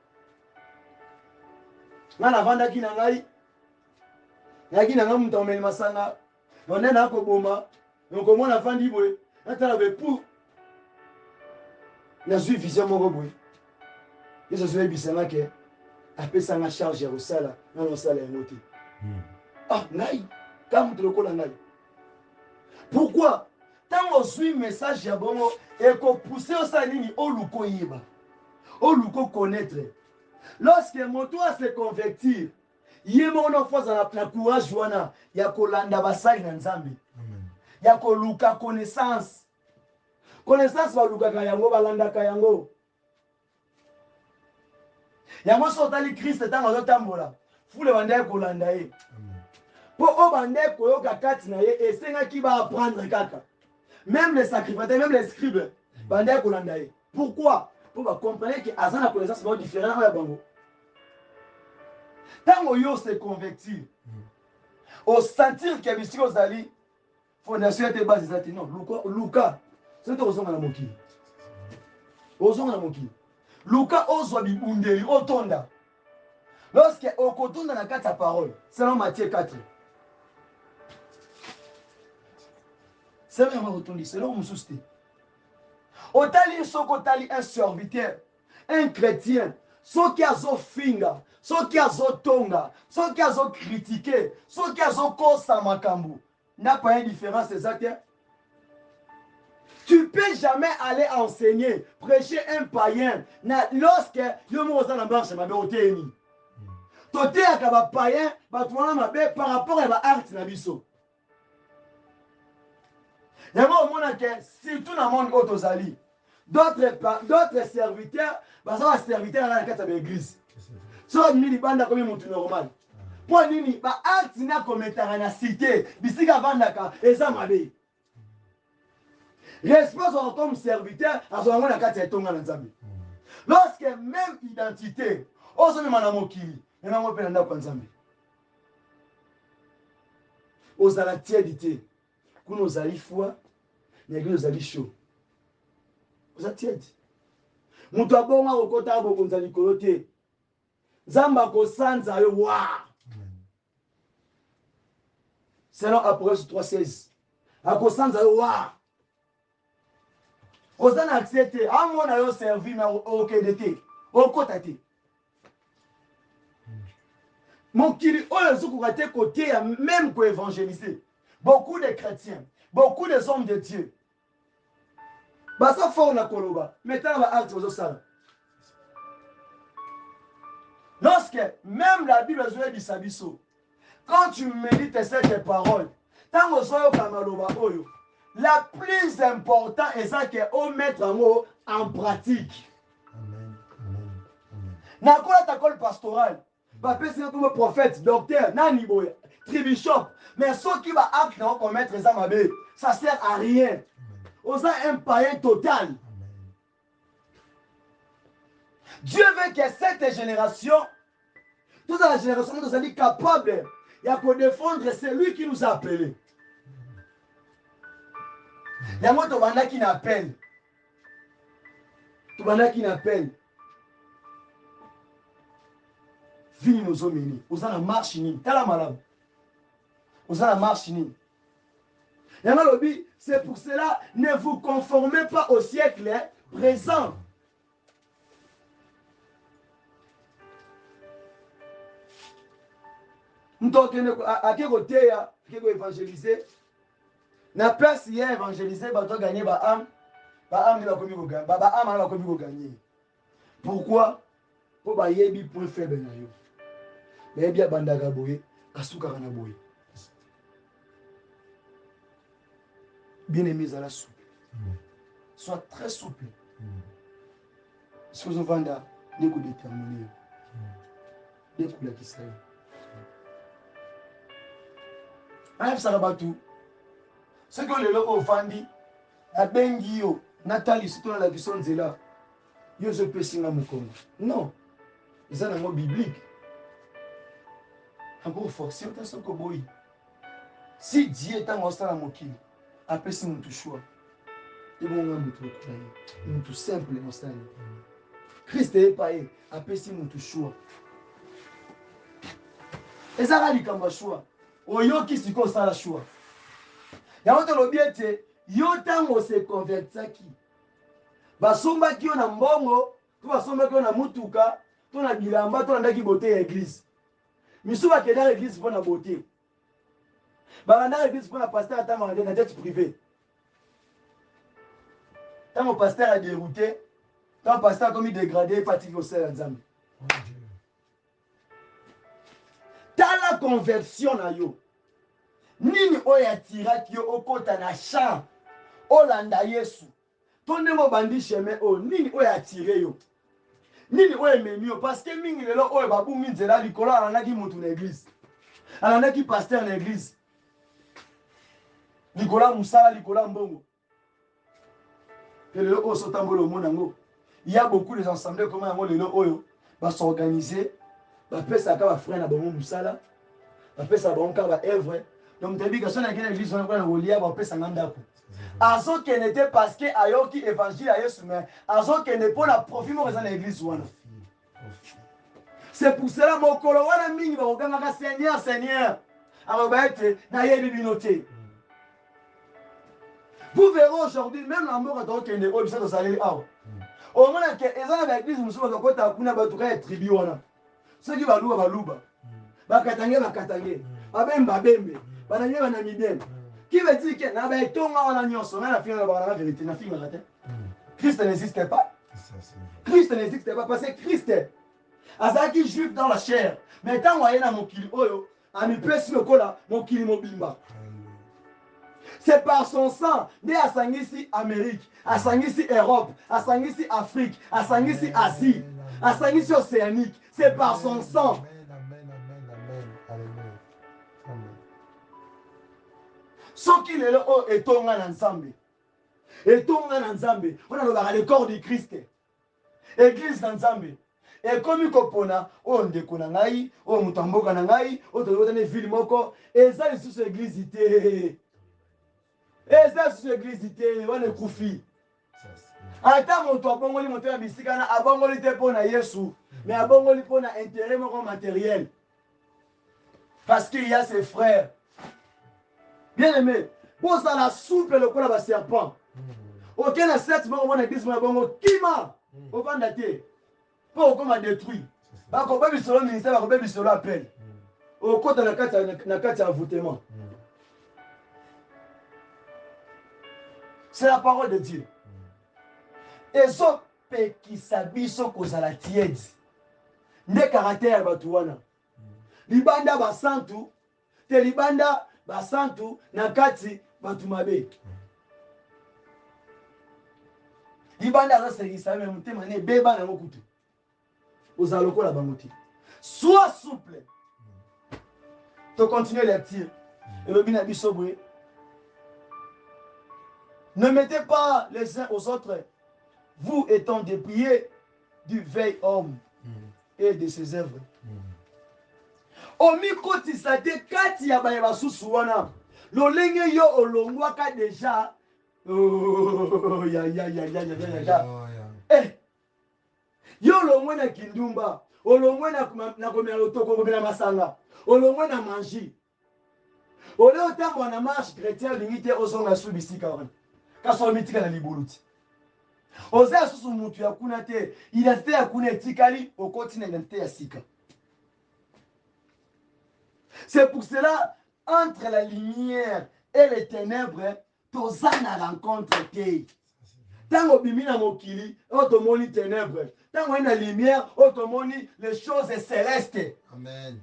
Ngana vanda ki na ngai yaki na ngamu tomeli masanga none na ko boma donc mona vandi boye natala be pour na zui vision moko boye yeso zwe bisanga ke apesa nga charge ya kosala na losala yango te ah ngai comme lokola ngai pourquoi tant ozwi message ya bongo et ko pousser osala nini oluko yeba oluko connaître lorsque moto a se convertir yemo na foza na courage wana ya kolanda basali na nzambe ya koluka connaissance balukaka yango balandaka yango yango so tali Christ tango azotambola fule bande kolanda ye po o bande koyoka kati na ye esengaki ba apprendre kaka même les sacrificateurs même les scribes bande kolanda ye pourquoi pour ba comprendre que azana connaissance ba différent ya bango. Tango yo se convertir au sentir que bisiki ozali fondation était base ezati non Luka c'est ozonga na mokili Luka ozwa bibundeli otonda lorsque okotonda na kati ya parole selon Matthieu 4 c'est vraiment otondi selon mosusu te otali soko otali un serviteur un chrétien soki azofinga soki azotonga soki azokritike soki azokosa makambo n'a pas une différence exacte. Tu peux jamais aller enseigner prêcher un païen lorsque yo mo za na marche mabe oteni tote akaba païen batwana mabe par rapport à ba art na biso yango mona que surtout na monde otozali d'autres serviteurs baza serviteurs na kati ya l'église so nini banda comme mutu normal po nini ba art na kometaka na cité bisika vandaka eza mabe respect comme serviteur azonga na kati ya tonga na nzambe lorsque même identité ozomema na mokili yango mpe na ndako ya nzambe ozala tiédité kuna ozali foi na église ozali chaud oza tiède Mutu abonga kokota bokonza likolo te. Nzamba kosanza yo wa. Selon Apocalypse 3:16. Akosanza yo wa. Ozana accepté, amona yo servi mais okende okota te. Mokili oyo zukuka te côté même ko évangéliser. Beaucoup de chrétiens, beaucoup de hommes de Dieu. Basa fort na koloba, maintenant ba acte aux sala. Lorsque même la Bible zoé bisabiso, quand tu médites cette parole, tant ozoyo kamaloba oyo, la plus importante est ça que on mettre en mot en pratique. Amen. Amen. Amen. Na kola ta kol pastoral, ba pesi comme prophète, docteur, nani boya, tribishop, mais ceux qui va acte na ko mettre ça mabe, ça sert à rien. On a un païen total. Amen. Dieu veut que cette génération, toute la génération nous a dit capable, il y a pour défendre celui qui nous a appelés. Il y a moi qui n'appelle. Tout le monde qui n'appelle. Vini nous omini. Vous avez la marche ni. T'as la malade. Vous avez la marche ni. C'est pour cela, ne vous conformez pas au siècle présent. Donc, à quel côté il faut évangéliser? Na place hier évangéliser, bah toi gagner bah âme il va commis gagner, bah âme va commis gagner. Pourquoi? Pour bah yebi point faible na yo. Mais bien bandaga boye, asuka kana boye. Bien aimé à la souple. Sois très souple. Ce que je vends là, des coups déterminés. Des coups qui savent. Aïe, ça va tout. Ce que les locaux vendent, la bengio, Nathalie, c'est toi la question de là. Yo je peux signer mon compte. Non. C'est un mot biblique. Un peu forcé, on t'a ce que boy. Si Dieu est en hostel à mon kil, après c'est mon tout choix. Et bon, on a mon tout simple, mon style. Christ est païen, après c'est mon tout choix. Et ça va dire comme choix. Oyo qui se cause à la choix. Il y a un autre yo tango se convertaki. Basomba ki na mbongo, to basomba ki na mutuka, to na bilamba, to na ndaki bote ya église. Misuba ke na église pour na beauté. Ba na église pour na pasteur atama na jet privé. Tant mon pasteur a dérouté, tant pasteur a commis dégradé, fatigué au sein d'Azam. Dans la conversion na yo, nini oya tiraki yo okota na champ, olanda Yesu. Tonne mo bandi chemin o, nini oya tiré yo. Nini oya memi yo, parce que mingi lelo oya babu minzela likolo alanda ki mutu na église. Alanda ki pasteur na église. Likolo musala, likolo mbongo. Il y a beaucoup d'assemblées comme les lots va s'organiser, va faire ça comme frère na bon musala, va faire ça bon comme œuvre. Donc tu dis que ça na quelle église on va relier va faire ça nganda ko. Azo qui n'était parce que ayoki évangile à Yesu mais azo qui n'est pas la profit mo dans l'église wana. C'est pour cela mon kolo wana mingi va oganga Seigneur Seigneur. Alors ba être na yebi binoté. Vous verrez aujourd'hui, même la mort est qu'il y a des gens qui sont allés là. Au moment où les gens avec l'église, nous sommes à côté de la tribu. Ceux qui vont louer, vont louer. Bakatangé, bakatangé. Babembe, babembe. Bananye, banamidem. Qui veut dire que n'a pas tout en agnon, on a la fin de la vérité, n'a fin de Christ n'existe pas. Christ n'existe pas parce que Christ est Azaki juif dans la chair. Mais quand on est dans mon kili, on a plus le cola, mon kili mobimba. C'est par son sang, né à Sangisi Amérique, à Sangisi Europe, à Sangisi Afrique, à Sangisi Asie, à Sangisi Océanique. C'est par son sang. Ce qui est là, est tombé ensemble. Et tombé ensemble. On a le corps du Christ. Église ensemble. Et comme il kopona, on déconne ngai, on mutamboka ngai, on doit donner ville moko. Et ça, c'est sous l'église ité. Et ça, c'est l'église ité. On est koufi. ata moto abongoli moto ya bisika na abongoli te mpo na Yesu, mais abongoli mpo na intérêt moko matériel. Parce qu'il y a ses frères. Bien aimé, pour ça la souple le kola ba serpent. Aucun a sept moko mona église mona bongo kima. Au vanda te. Pour comme a détruit. Ba ko ba bisolo ministère ba ko ba bisolo appel. Au côté na kati ya avoutement. C'est la parole de Dieu. Et so pekisa biso kozala tiède. Nde caractère batu wana. Libanda basantu, te libanda basantu na kati batu mabe. Libanda za sekisa me mutema ne beba na mokutu. Ozala lokola bango te. Sois souple. To continuer les tirs. Et le bina biso boye. Ne mettez pas les uns aux autres, vous étant dépouillés du vieil homme et de ses œuvres. Omikotisa te kati ya baye basusu wana. Lolenge yo olongwaka deja. Oh ya. Eh. Yo olongwe na kindumba, olongwe na komela lotoko komela masanga, olongwe na manji. Ole otambo na marche chrétien lingite osonga su bisika wana. Kaso mitika na libuluti. Oza susu mutu ya kuna te, identité ya kuna etikali okoti na identité ya sika. C'est pour cela, entre la lumière et les ténèbres, toza na rencontre te. Tango bimina mokili, otomoni ténèbres. Tango na lumière, otomoni les choses célestes. Amen.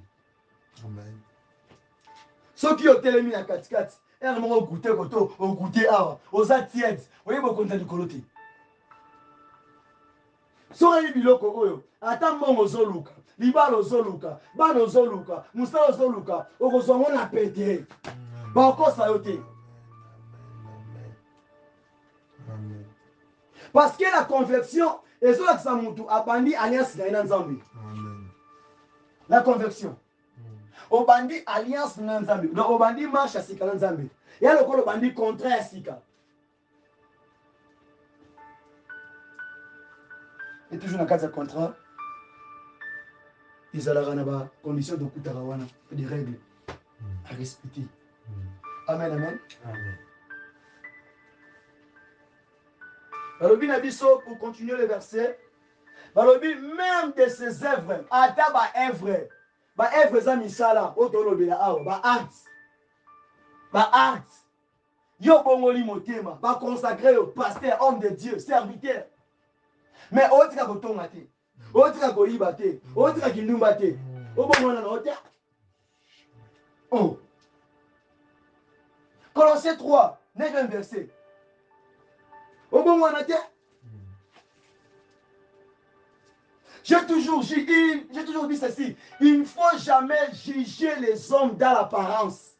Amen. Ceux qui ont télémi na katikati, elles m'ont goûté koto, ont goûté awa, oza tiède, voyez mon content du coloté. Sora biloko oyo, ata mbongo zoluka, libalo zoluka, bano zoluka, musala zoluka, okozongo na pete. Ba okosa yo te. Amen. Parce que la conversion, ezolakisa mutu abandi alliance na nzambe. Amen. La conversion. Obandi alliance na nzambe. Donc obandi marche à sika na nzambe. Ya lokolo obandi contraire à sika. Et toujours dans le cadre de contrat, ils allaient avoir des conditions de kutarawana, des règles à respecter. Amen, amen. Amen. Balobi Nabiso, pour continuer le verset, Balobi, même de ses œuvres, ata ba œuvre za misala, otolobela awa, ba art, yo bongoli motema, ba consacré au pasteur, homme de Dieu, serviteur. Mais otika kotonga te, otika koyiba te, otika kindumba te, obongona na otia. Oh. Colossiens 3, 9e verset. Obongona te. J'ai toujours dit ceci, il ne faut jamais juger les hommes dans l'apparence.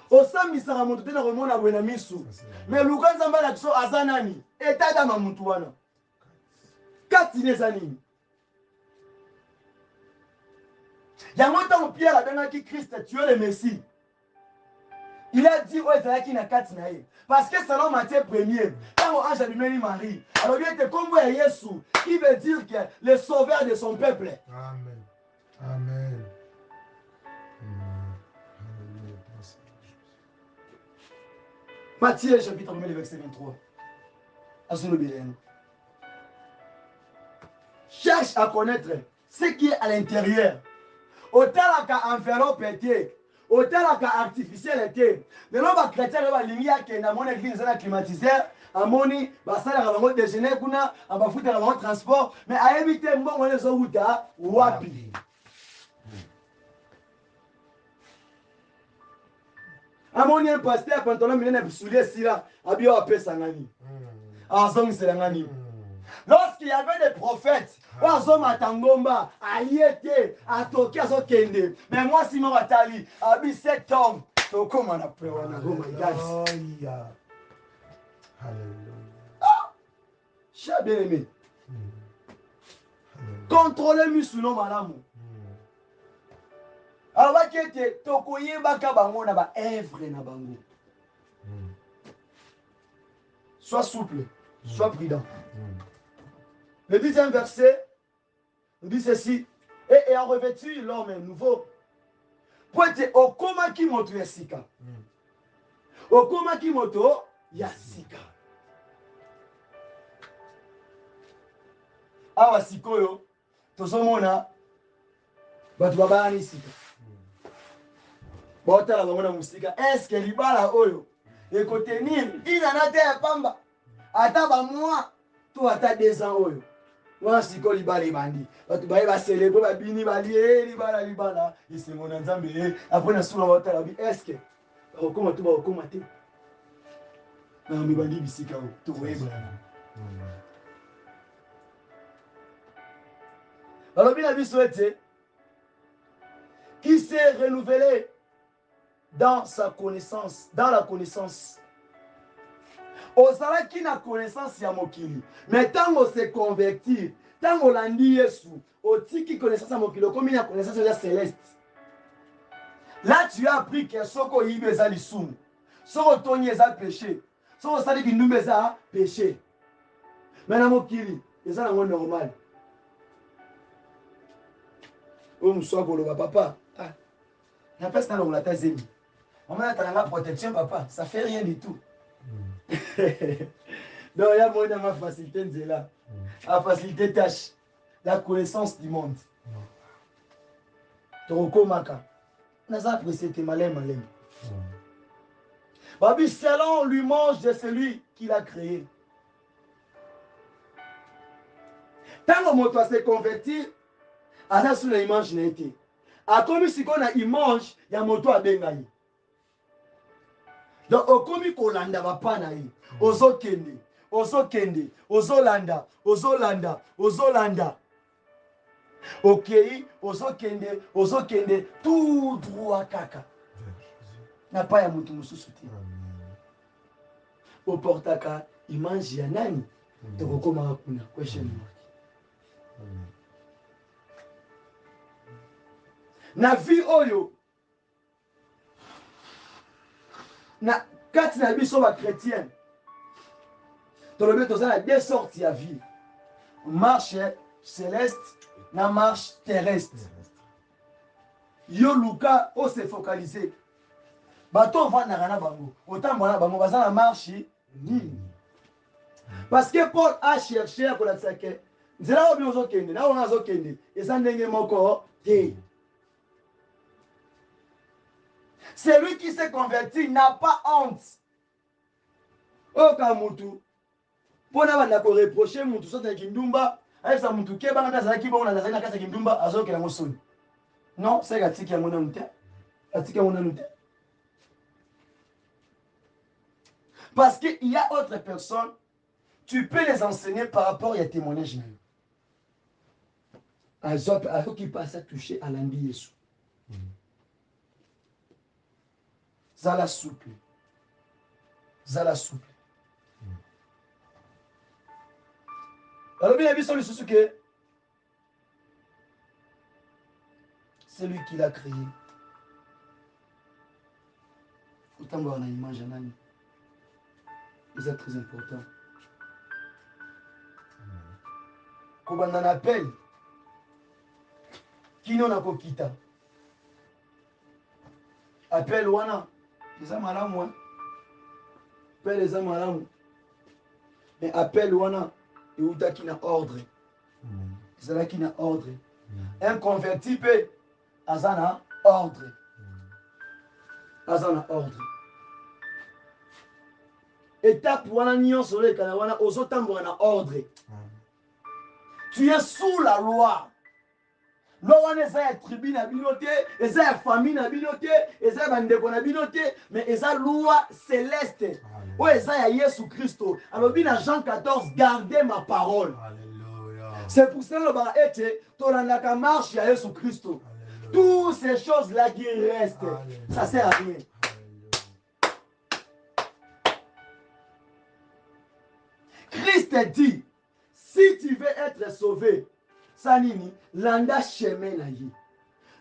Osami sara mutu tena komona bwena misu. Mais lukanza mbala kiso azanani, etada mamutu wana. Kati nezanini. Yango tango Pierre abengaki Christ, tu es le Messie. Il a dit ouais ezalaki na kati na ye. Parce que selon Matthieu 1er, quand ange allumé Marie, alors il était comme Yesu, qui veut dire que le sauveur de son peuple. Amen. Amen. Matthieu chapitre 1 verset 23. Cherche à connaître ce qui est à l'intérieur. Autant qu'à enveloppe était, autant qu'à artificiel était. Les gens chrétiens, les gens qui ont mon église climatiseur, à moni, basala à mon déjeuner, kuna, à ma foutre à mon transport, mais à éviter mon on les outa, wapi. À mon un pasteur, pantalon, il y a un soulier, si là, à bio à Pesangani. À Zong Selangani. Lorsqu'il y avait des prophètes, Wazom Atangomba, Ayete, Atoki, Azokende. Mais moi, Simon Watali, Abi 7 hommes. So, comment on a pris? Oh my God. Alléluia. Cher bien-aimé. Contrôlez Musulman Malamou. Alors, Tokoye Baka Bango na ba œuvre na bango. Sois souple. Sois prudent. Le 10e verset nous dit ceci. Et a revêtu l'homme nouveau. Pour être okoma kimoto ya sika. Okoma kimoto ya sika. Awa sikoyo tozomona bato babani sika. Baotala bango na musika. Est-ce que libala oyo ekotenir inana te ya pamba ata ba mois to ata 2 ans oyo. Wana siko libala ebandi. Bato baye ba célébrer ba bini ba lié libala isengo na Nzambe après na sura baotala bi est-ce que okoma to ba okoma te. Na mibandi bisika o to koyeba. Alors bien la vie souhaite qui s'est renouvelé dans sa connaissance, dans la connaissance. Osala qui na connaissance ya mokili. Mais tant on se convertir, tant on landi Yesu, oti qui connaissance ya mokili, comme il y a connaissance ya céleste. Là tu as appris que soko yibeza lisumu. Soko toni eza péché. Soko sali kindumbe eza péché. Mais na mokili, eza nango normal. Oh mswa koloba papa. Ah. Na peste na longa ta zemi. Maman a la protection, papa. Ça fait rien du tout. Donc, il y a moyen ma facilité de là. La facilité tâche. La connaissance du monde. Toroko maka. N'a apprécié tes malin. Babi, selon l'image de celui qui l'a créé. Tant que mon toi s'est converti, à ça sous l'image n'a été. A comme si on a image, il y a mon toi à bengaï. Donc, okomi kolanda bapana yi. Ozokende, ozolanda. Ok, ozokende, tout droit kaka. Na pas ya mutu mususu te. Oportaka image ya nani? Tokokoma kuna question mark. Na vie oyo na kati na biso ba chrétien tolobi tozala 2 sortes ya vie, marche céleste na marche terrestre. Yo luka o se focaliser bato vandaka na bango otambola na bango baza na marche nini, parce que Paul a cherché à kolakisa ke nzela oyo ozokende na oyo azokende eza ndenge moko te. Celui qui s'est converti n'a pas honte. Oh kamutu. Pona bana ko reprocher mutu sote kindumba, aisa mutu ke bana tazaki bona nazana kasa kindumba azokela ngosoni. Non, c'est gatiki ya mona mutu. Gatiki ya mona mutu. Parce qu'il y a autres personnes, tu peux les enseigner par rapport à témoignages. Azo qui passe à toucher à l'ambi Yesu. Zala souple. Alors bien la vie sur le sous que c'est lui qui l'a créé. Autant voir une image en ami. C'est très important. Quand on en appelle, qui n'en a pas quitté. Appelle wana. Les amalamu. Appelle les amalamu. Mais appelle wana. Et où t'as qui n'a ordre. C'est là qui n'a ordre. Un converti peut. Azana ordre. Azana ordre. Étape wana nyon sole kana wana ozotambo na ordre. Tu es sous la loi. Loi wana eza ya tribu na binote, eza ya famille na binote, eza ya bandeko na binote, mais eza loi céleste. O eza ya Yesu Christo. Alors bien Jean 14, gardez ma parole. C'est pour ça que le bar était tolandaka marche ya Yesu Christo. Toutes ces choses là qui restent, ça sert à rien. Christ dit, si tu veux être sauvé, Sanini, landa chemin na yi.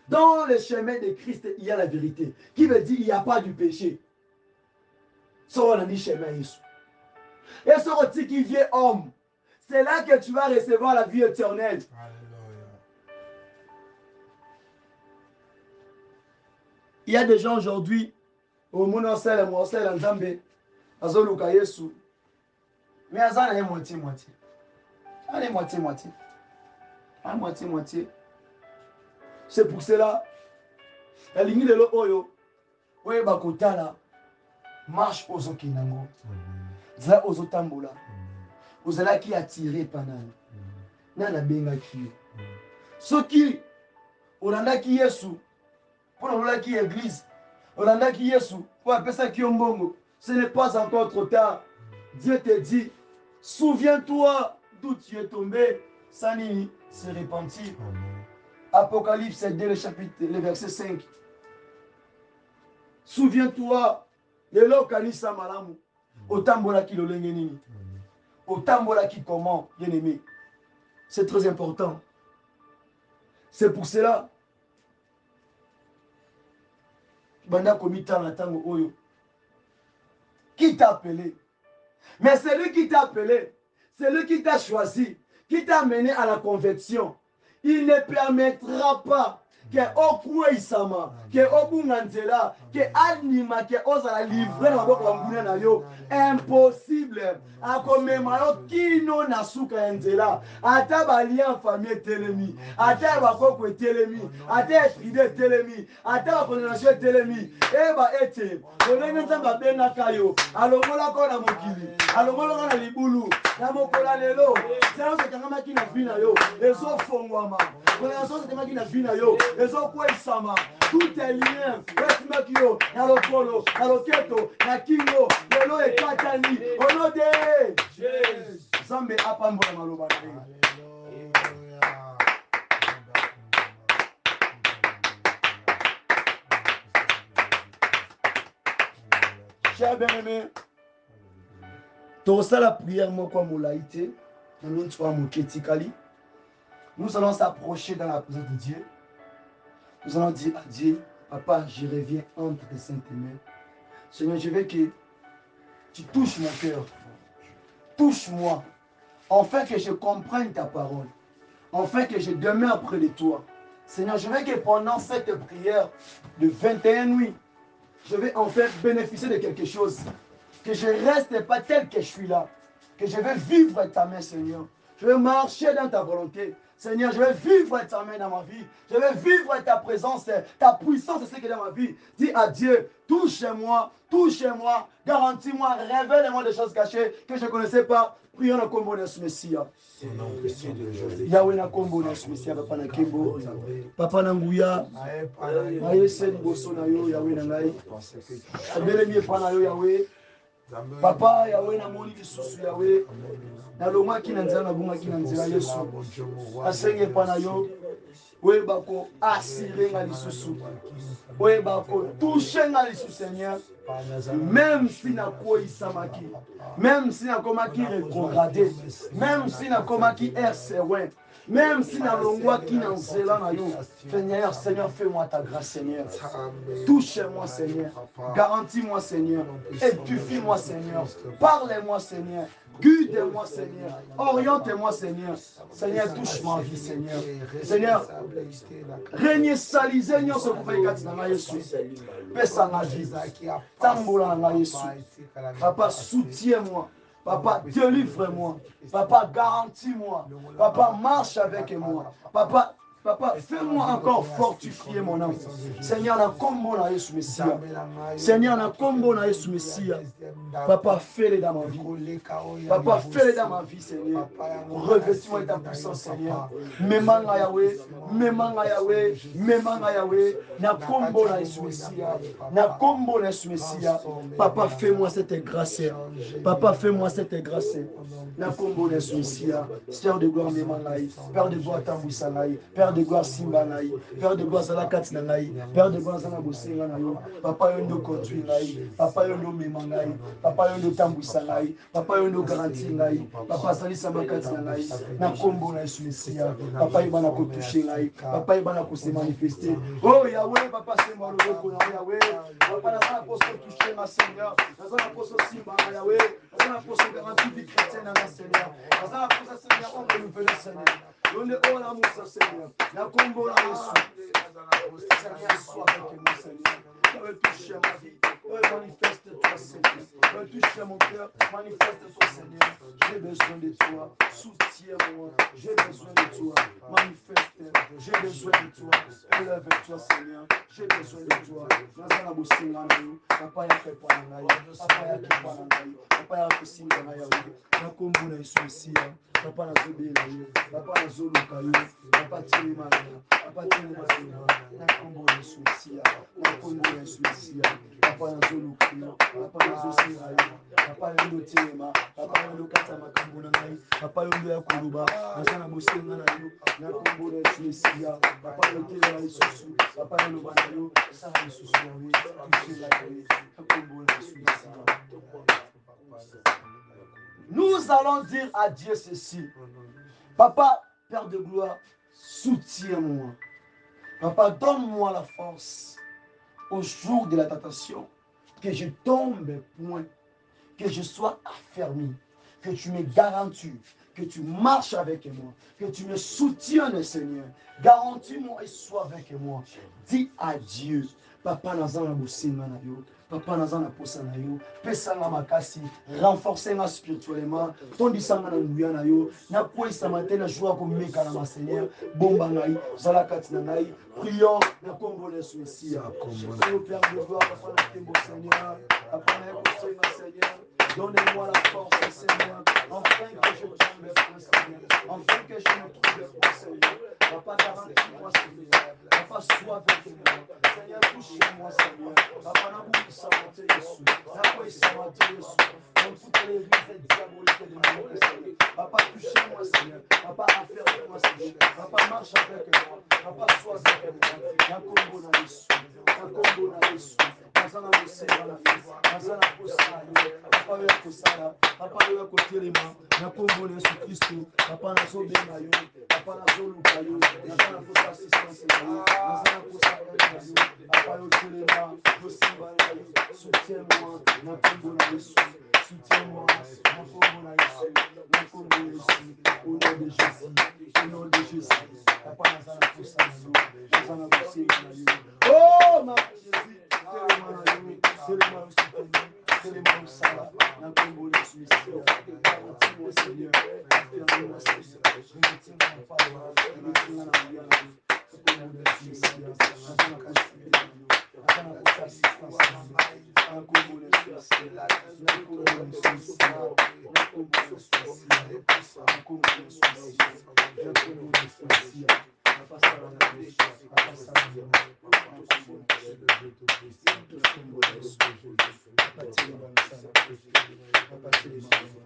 Dans le chemin de Christ, il y a la vérité. Qui veut dire il n'y a pas du péché. Ça, on a dit chemin Yesu. Et ce rôti qui vient homme, c'est là que tu vas recevoir la vie éternelle. Il y a des gens aujourd'hui, au monde en sel, en Zambé, à Zoluka Yesu, mais à Zana est moitié-moitié. Elle est moitié-moitié. À moitié-moitié. C'est pour cela, la ligne de l'Oyo, oui, Bakotala, marche aux Okinango, Zala aux Otambola, aux Zala qui a tiré Panana, Nana Benga qui. Ce qui, Olanda qui Yesu, pour l'Olanda qui église, Olanda qui Yesu, pour appeler ça qui Ombongo, ce n'est pas encore trop tard. Dieu te dit, souviens-toi d'où tu es tombé, Sanini se repentit. Apocalypse 2, le verset 5. Souviens-toi, le lokanisa malamu, otambola ki lolengenini, otambola ki comment, bien aimé. C'est très important. C'est pour cela, banda komita na tango oyo, qui t'a appelé? Mais c'est lui qui t'a appelé, c'est lui qui t'a choisi, qui t'a amené à la conversion. Il ne permettra pas que okuwe isama, que obunganzela, que anima, que osala livrer na boko banguna na yo. Impossible. Akomema yo kino na suka enzela. Ata balia famille telemi, ata bakoko telemi, ata etride telemi, ata bakonation telemi. Eba ete, olenge nzamba benga kayo, alongola ko na mokili, alongola ko na libulu, na mokola lelo. Zelo se kangama ki na bina yo, ezo fongwama. Connaissance de ma qui n'a vu na yo, les autres quoi ils sama, tout est lié, reste makio, na lokolo, na loketo, na kingo, lelo et katani, au nom de Jésus. Zambe apambo na maloba na yo. Cher bien-aimé, tu reçois la prière moi comme moulaïté, nous sommes mon ketikali. Nous allons s'approcher dans la présence de Dieu. Nous allons dire à Dieu, Papa, je reviens entre tes saintes mains. Seigneur, je veux que tu touches mon cœur. Touche-moi. Enfin que je comprenne ta parole. Enfin que je demeure près de toi. Seigneur, je veux que pendant cette prière de 21 nuits, je vais enfin bénéficier de quelque chose. Que je ne reste pas tel que je suis là. Que je vais vivre ta main, Seigneur. Je vais marcher dans ta volonté. Seigneur, je vais vivre ta main dans ma vie. Je vais vivre ta présence, ta puissance, c'est ce qui est dans ma vie. Dis à Dieu, touche-moi, garantis-moi, révèle-moi des choses cachées que je ne connaissais pas. Prions le combo de ce Messia. Yahweh na combo de ce Messia, Papa na Kembo. Papa na Nguya. Maye seli boso na yo, Yahweh na ngai. Abele mi epa na yo, Yahweh. Papa, Yahweh na moni lisusu, Yahweh. Na loma ki na nzela na bunga ki na nzela Yesu. Asenge pa na yo. Oye bako asire nga lisusu. Oye bako touche nga lisusu, Seigneur. Même si na koi samaki. Même si na komaki rétrogradé. Même si na komaki RC1. Même si na longwa ki na nzela na yo. Seigneur, fais-moi ta grâce, Seigneur. Touche-moi, Seigneur. Garantis-moi, Seigneur. Édifie-moi, Seigneur. Parlez-moi, Seigneur. Guide-moi, Seigneur. Oriente-moi, Seigneur. Seigneur, touche ma vie, Seigneur. Seigneur, règne salisé, nous sommes pour faire Yesu. Pesa ma vie. Tambola na Yesu. Papa, soutiens-moi. Papa, délivre-moi. Papa, garantis-moi. Papa, marche avec moi. Papa, fais-moi encore fortifier mon âme. Seigneur, na combo na Yesu Messia. Seigneur, na combo na Yesu Messia. Papa, fais-le dans ma vie. Papa, fais-le dans ma vie, Seigneur. Revêtis-moi de ta puissance, Seigneur. Memanga Yahweh, Memanga Yahweh, Memanga Yahweh. Na combo na Yesu Messia. Na combo na Yesu Messia. Papa, fais-moi cette grâce. Papa, fais-moi cette grâce. Na combo na Yesu Messia. Seigneur de gloire, Memanga Yahweh. Père de gloire, Tambouissa Yahweh. Père de gloire, Simba Naï, Père de gloire, Zalakati Naï, Père de gloire, Zanabosenga Naï, Papa Yondo Conduit Naï, Papa Yondo Memangaï, Papa Yondo Tambouissa Naï, Papa Yondo Garanti Naï, Papa Sali Samakati Naï, Nakombo Naï Soumessia, Papa Ibana Kotouché Naï, Papa Ibana Kose manifester. Oh Yahweh, Papa c'est moi le Yahweh, Papa, nous allons poser toucher, ma Seigneur. Nous allons poser Simba, Yahweh. Nous allons poser garantie vie chrétienne, ma Seigneur. Nous allons poser Seigneur, on peut nous venir, Seigneur. Donne oh l'amour, Seigneur. La combo, la Jésus. Seigneur, sois avec moi, Seigneur. Touche ma vie. Manifeste-toi, Seigneur. Touche mon cœur. Manifeste-toi, Seigneur. J'ai besoin de toi. Soutiens-moi. J'ai besoin de toi. Manifeste. J'ai besoin de toi. Élève-toi, Seigneur. J'ai besoin de toi. Nazana bosinga na yo. Papa ya pepa na ngai. Papa ya kepa na ngai. Papa ya kosinga na yo. Na kombo na Yesu Mesia. Papa na zobela yo. Papa na zoluka yo. Papa tielema yo. Papa tielema yo. Na kombo na Yesu Mesia. Na kombo na Yesu Mesia. Papa na zoluka yo. Papa na zosinga yo. Papa yo ndo tielema. Papa yo ndo kata makambo na ngai. Papa yo ndo ya kuluba. Nazana bosinga na yo. Na kombo na Yesu Mesia. Papa yo tielema Yesu. Papa yo ndo bana yo. Sana Yesu sowe. Touche la yo. Na kombo na Yesu Mesia. Nous allons dire à Dieu ceci. Papa, Père de gloire, soutiens-moi. Papa, donne-moi la force au jour de la tentation. Que je tombe point. Que je sois affermi. Que tu me garantis. Que tu marches avec moi. Que tu me soutiennes, Seigneur. Garantis-moi et sois avec moi. Dis à Dieu. Papa, nazana bosinga na yo. Papa, nazana posa na yo. Pesanga makasi. Renforcez-moi spirituellement. Tondisanga na nguya na yo. Na kwesa matena joie comme meka na ma Seigneur. Bomba ngai. Zala kati na ngai. Prions. Na kombo na Yesu Messia. Ô Père de gloire, Papa na tembo Seigneur. Papa na kosenga Seigneur. Donnez-moi la force, Seigneur. Enfin que je tombe point, Seigneur. Enfin que je me trouve point, Seigneur. Papa, garantis-moi, Seigneur. Papa, sois avec moi. Seigneur, touche-moi, Seigneur. Papa, n'abouisse à monter Jésus. N'abouisse à monter Jésus. Dans toutes les rives diaboliques de mon Seigneur. Papa, touche-moi, Seigneur. Papa, affaire-moi, Seigneur. Papa, marche avec moi. Papa, sois avec moi. Nakombo na Yesu. Nakombo na Yesu. Nazana bosenga na fils. Nazana kosala yo. Papa yo kosala. Papa yo kotelema. Nakombo na Yesu Kristo. Papa nazobenga yo. Papa nazoluka yo. Nazana kosa assistance na yo. Nazana kosa aide na yo. Papa yo telema. Yosimba na yo. Soutiens-moi. Nakombo na Yesu. Soutiens-moi. Nakombo na Yesu. Nakombo na Yesu. Au nom de Jésus. Au nom de Jésus. Papa nazana kosa na yo. Nazana kosenga na yo. Oh ma Jésus. Telema na yo. Telema yo soutenu. Telema yo sala. Nakombo na Yesu. Garantis-moi Seigneur. Affirme-moi Seigneur. Retiens mon parole. Retiens la vie à la vie. Nakombo na Yesu Messia. Nazana kosenga na yo. Nazana kosa assistance na yo. Nakombo na Yesu Messia. Nakombo na Yesu Messia. Nakombo na Yesu Messia. Nakombo na Yesu Messia. Nakombo na Yesu Messia. Papa sala na yo. Papa sala na yo. Nakombo na Yesu. Nakombo na Yesu. Papa telema na sala. Papa telema na yo.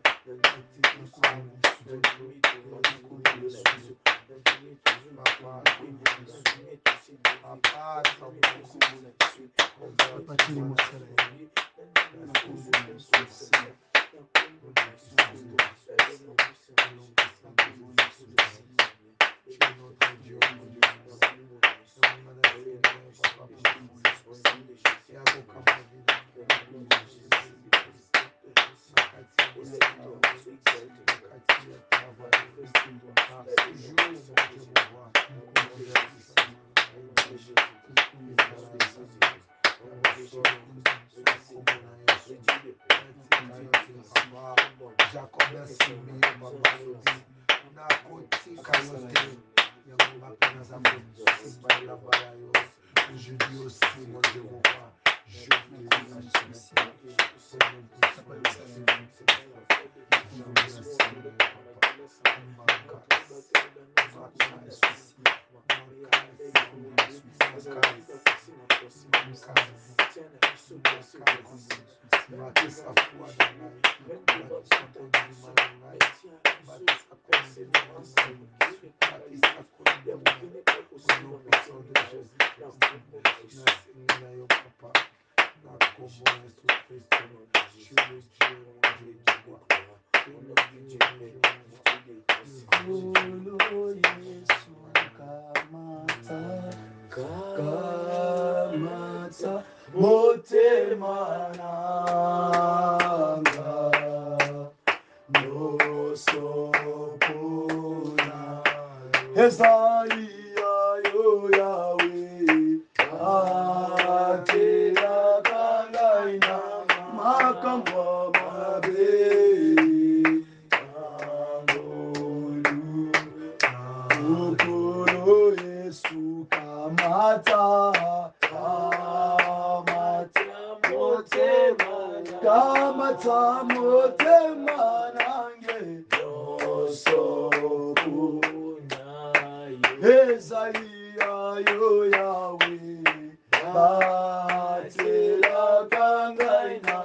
Je dis aussi, mon Dieu, mon roi, je Kamata motema nanga nosopona Ezaia yo Yahweh atela kangaina makamba mabe Ukolo Yesu kamata motema nange yosokuna Ezaia yo Yahweh batela kangaina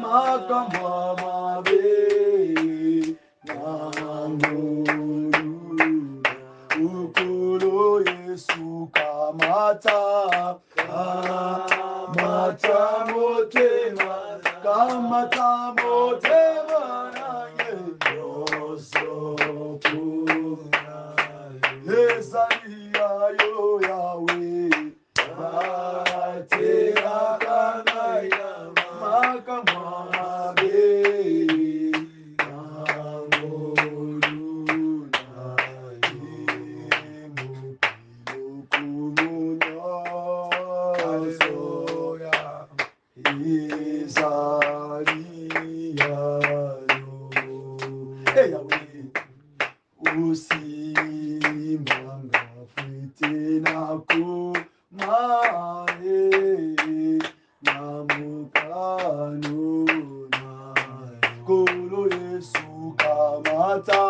makamba mabe nangolu ukolo Yesu kamata motema nange yosokuna Ezaia yo Yahweh batela kangaina makamba mabe Usimanga fite nako mae namukano na kolo Yesu kamata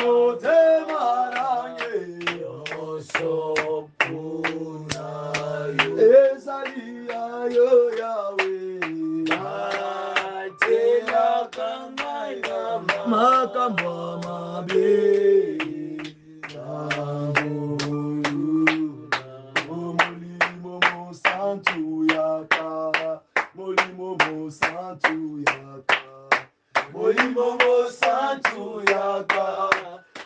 motema nange yosopuna Ezaia yo Yahweh atela kangaina makamba mabe molimo mosantu yaka molimo mosantu yaka molimo mosantu yaka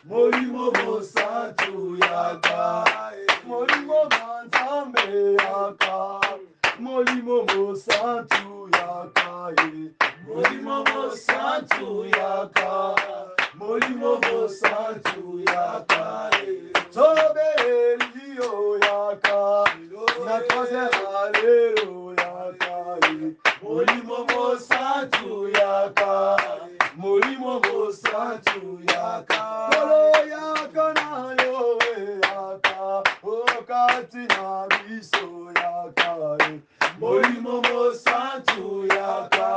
molimo mosantu yaka molimo manzambe yaka molimo mosantu yaka molimo mosantu yaka molimo mosantu yaka tobelio yaka na twazelero yaka molimo mosantu yaka molimo mosantu yaka kolo yaka na yo yaka okati na biso yaka molimo mosantu yaka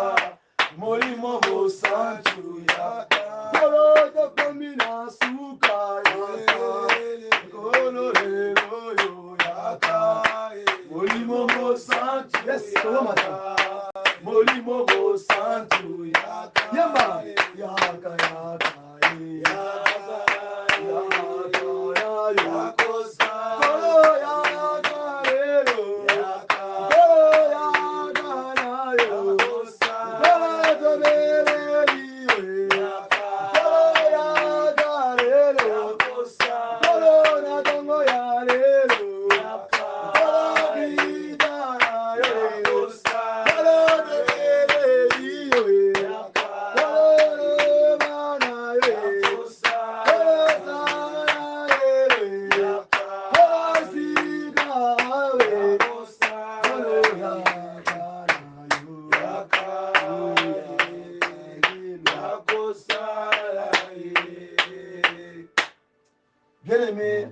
molimo mosantu yaka kolo tokomina suka yaka kolo lelo yo yaka molimo mosantu yaka molimo mosantu yaka yamba yaka yaka Bien-aimé,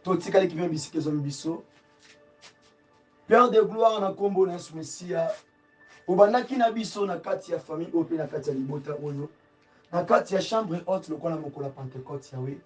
totikali ki vient bisike zo mbiso. Père de gloire na kombo na Yesu Mesia. Obandaki na biso na kati ya famille ope na kati ya libota oyo. Na kati ya chambre haute lokola mokola Pentecôte Yahweh.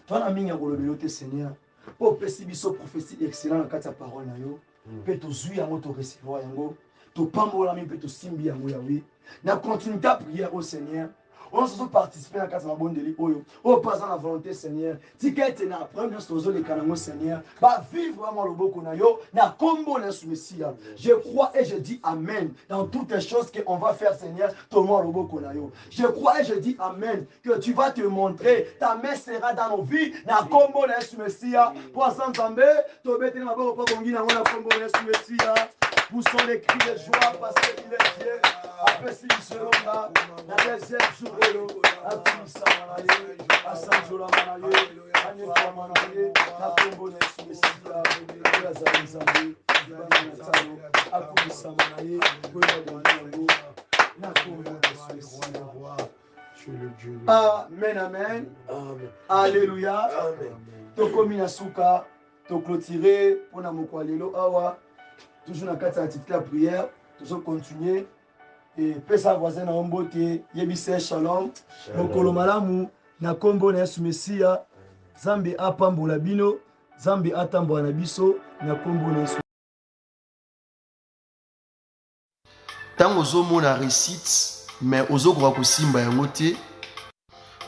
Tona mingi ya kolobelo te Seigneur. Po pesi biso prophétie excellent na kati ya parole na yo. Pe to zui yango to recevoir yango. To pambola mi pe to simbi yango Yahweh. Na continuité prière au Seigneur. on se participer à la bondeli oyo au pas la volonté Seigneur ticket na premier stozo le kanango Seigneur va vivre vraiment le boko na yo na combo na soumesia. Je crois et je dis amen dans toutes les choses que on va faire Seigneur toi le boko na yo. Je crois et je dis amen que tu vas te montrer, ta main sera dans nos vies na combo na soumesia pour Nzambe to bete na boko pa bongi na combo na soumesia. Poussons les cris de joie parce qu'il est Dieu. Après si nous serons là, la deuxième jour, à Timsa Manaye, à Sanjola Manaye, à Neta Manaye, à Combo Nesumessia, à Lazare Zambi, à Kumisa Manaye, à Combo Nesumessia. Amen, amen. Alléluia. Tokomi Nasuka, to clôturer pour na mokwalelo awa. Toujours dans la activité de prière, toujours continuer. Et pesa voisin na ombote, yebise shalom. Mokolo malamu na kombo na Yesu Mesia. Zambi apambola bino, Zambi atambola na biso na kombo na Yesu. Tango ozomona réussite, mais ozokoka kosimba yango te.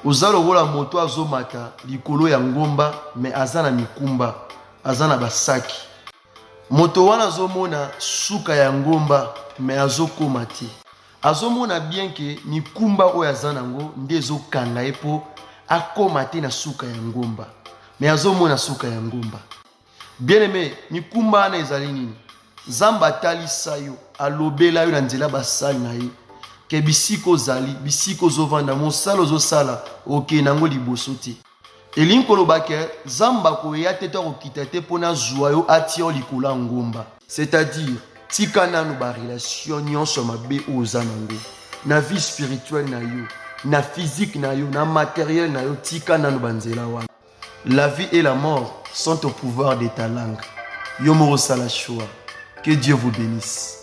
Ozalokola moto azomata likolo ya ngomba, mais aza na mikumba, aza na basaki. Moto wana azomona suka ya ngomba me azokoma te. Azomona bien ke mikumba oyo aza nango nde ezokanga ye po akoma te na suka ya ngomba. Me azomona suka ya ngomba. Bien aimé, mikumba wana ezali nini? Nzambe atalisa yo, alobela yo na nzela basali na ye. Ke bisika ozali, bisika ozovanda, mosala ozosala, oke nango liboso te. Elingi koloba ke Nzambe akoya te to akokita te mpona zwa yo atia likolo ya ngomba. C'est-à-dire tika nanu ba relation nyonso mabe oyo oza nango na vie spirituelle na yo, na physique na yo, na matériel na yo, tika nanu banzela wana. La vie et la mort sont au pouvoir de ta langue. Yo moko sala choix. Que Dieu vous bénisse.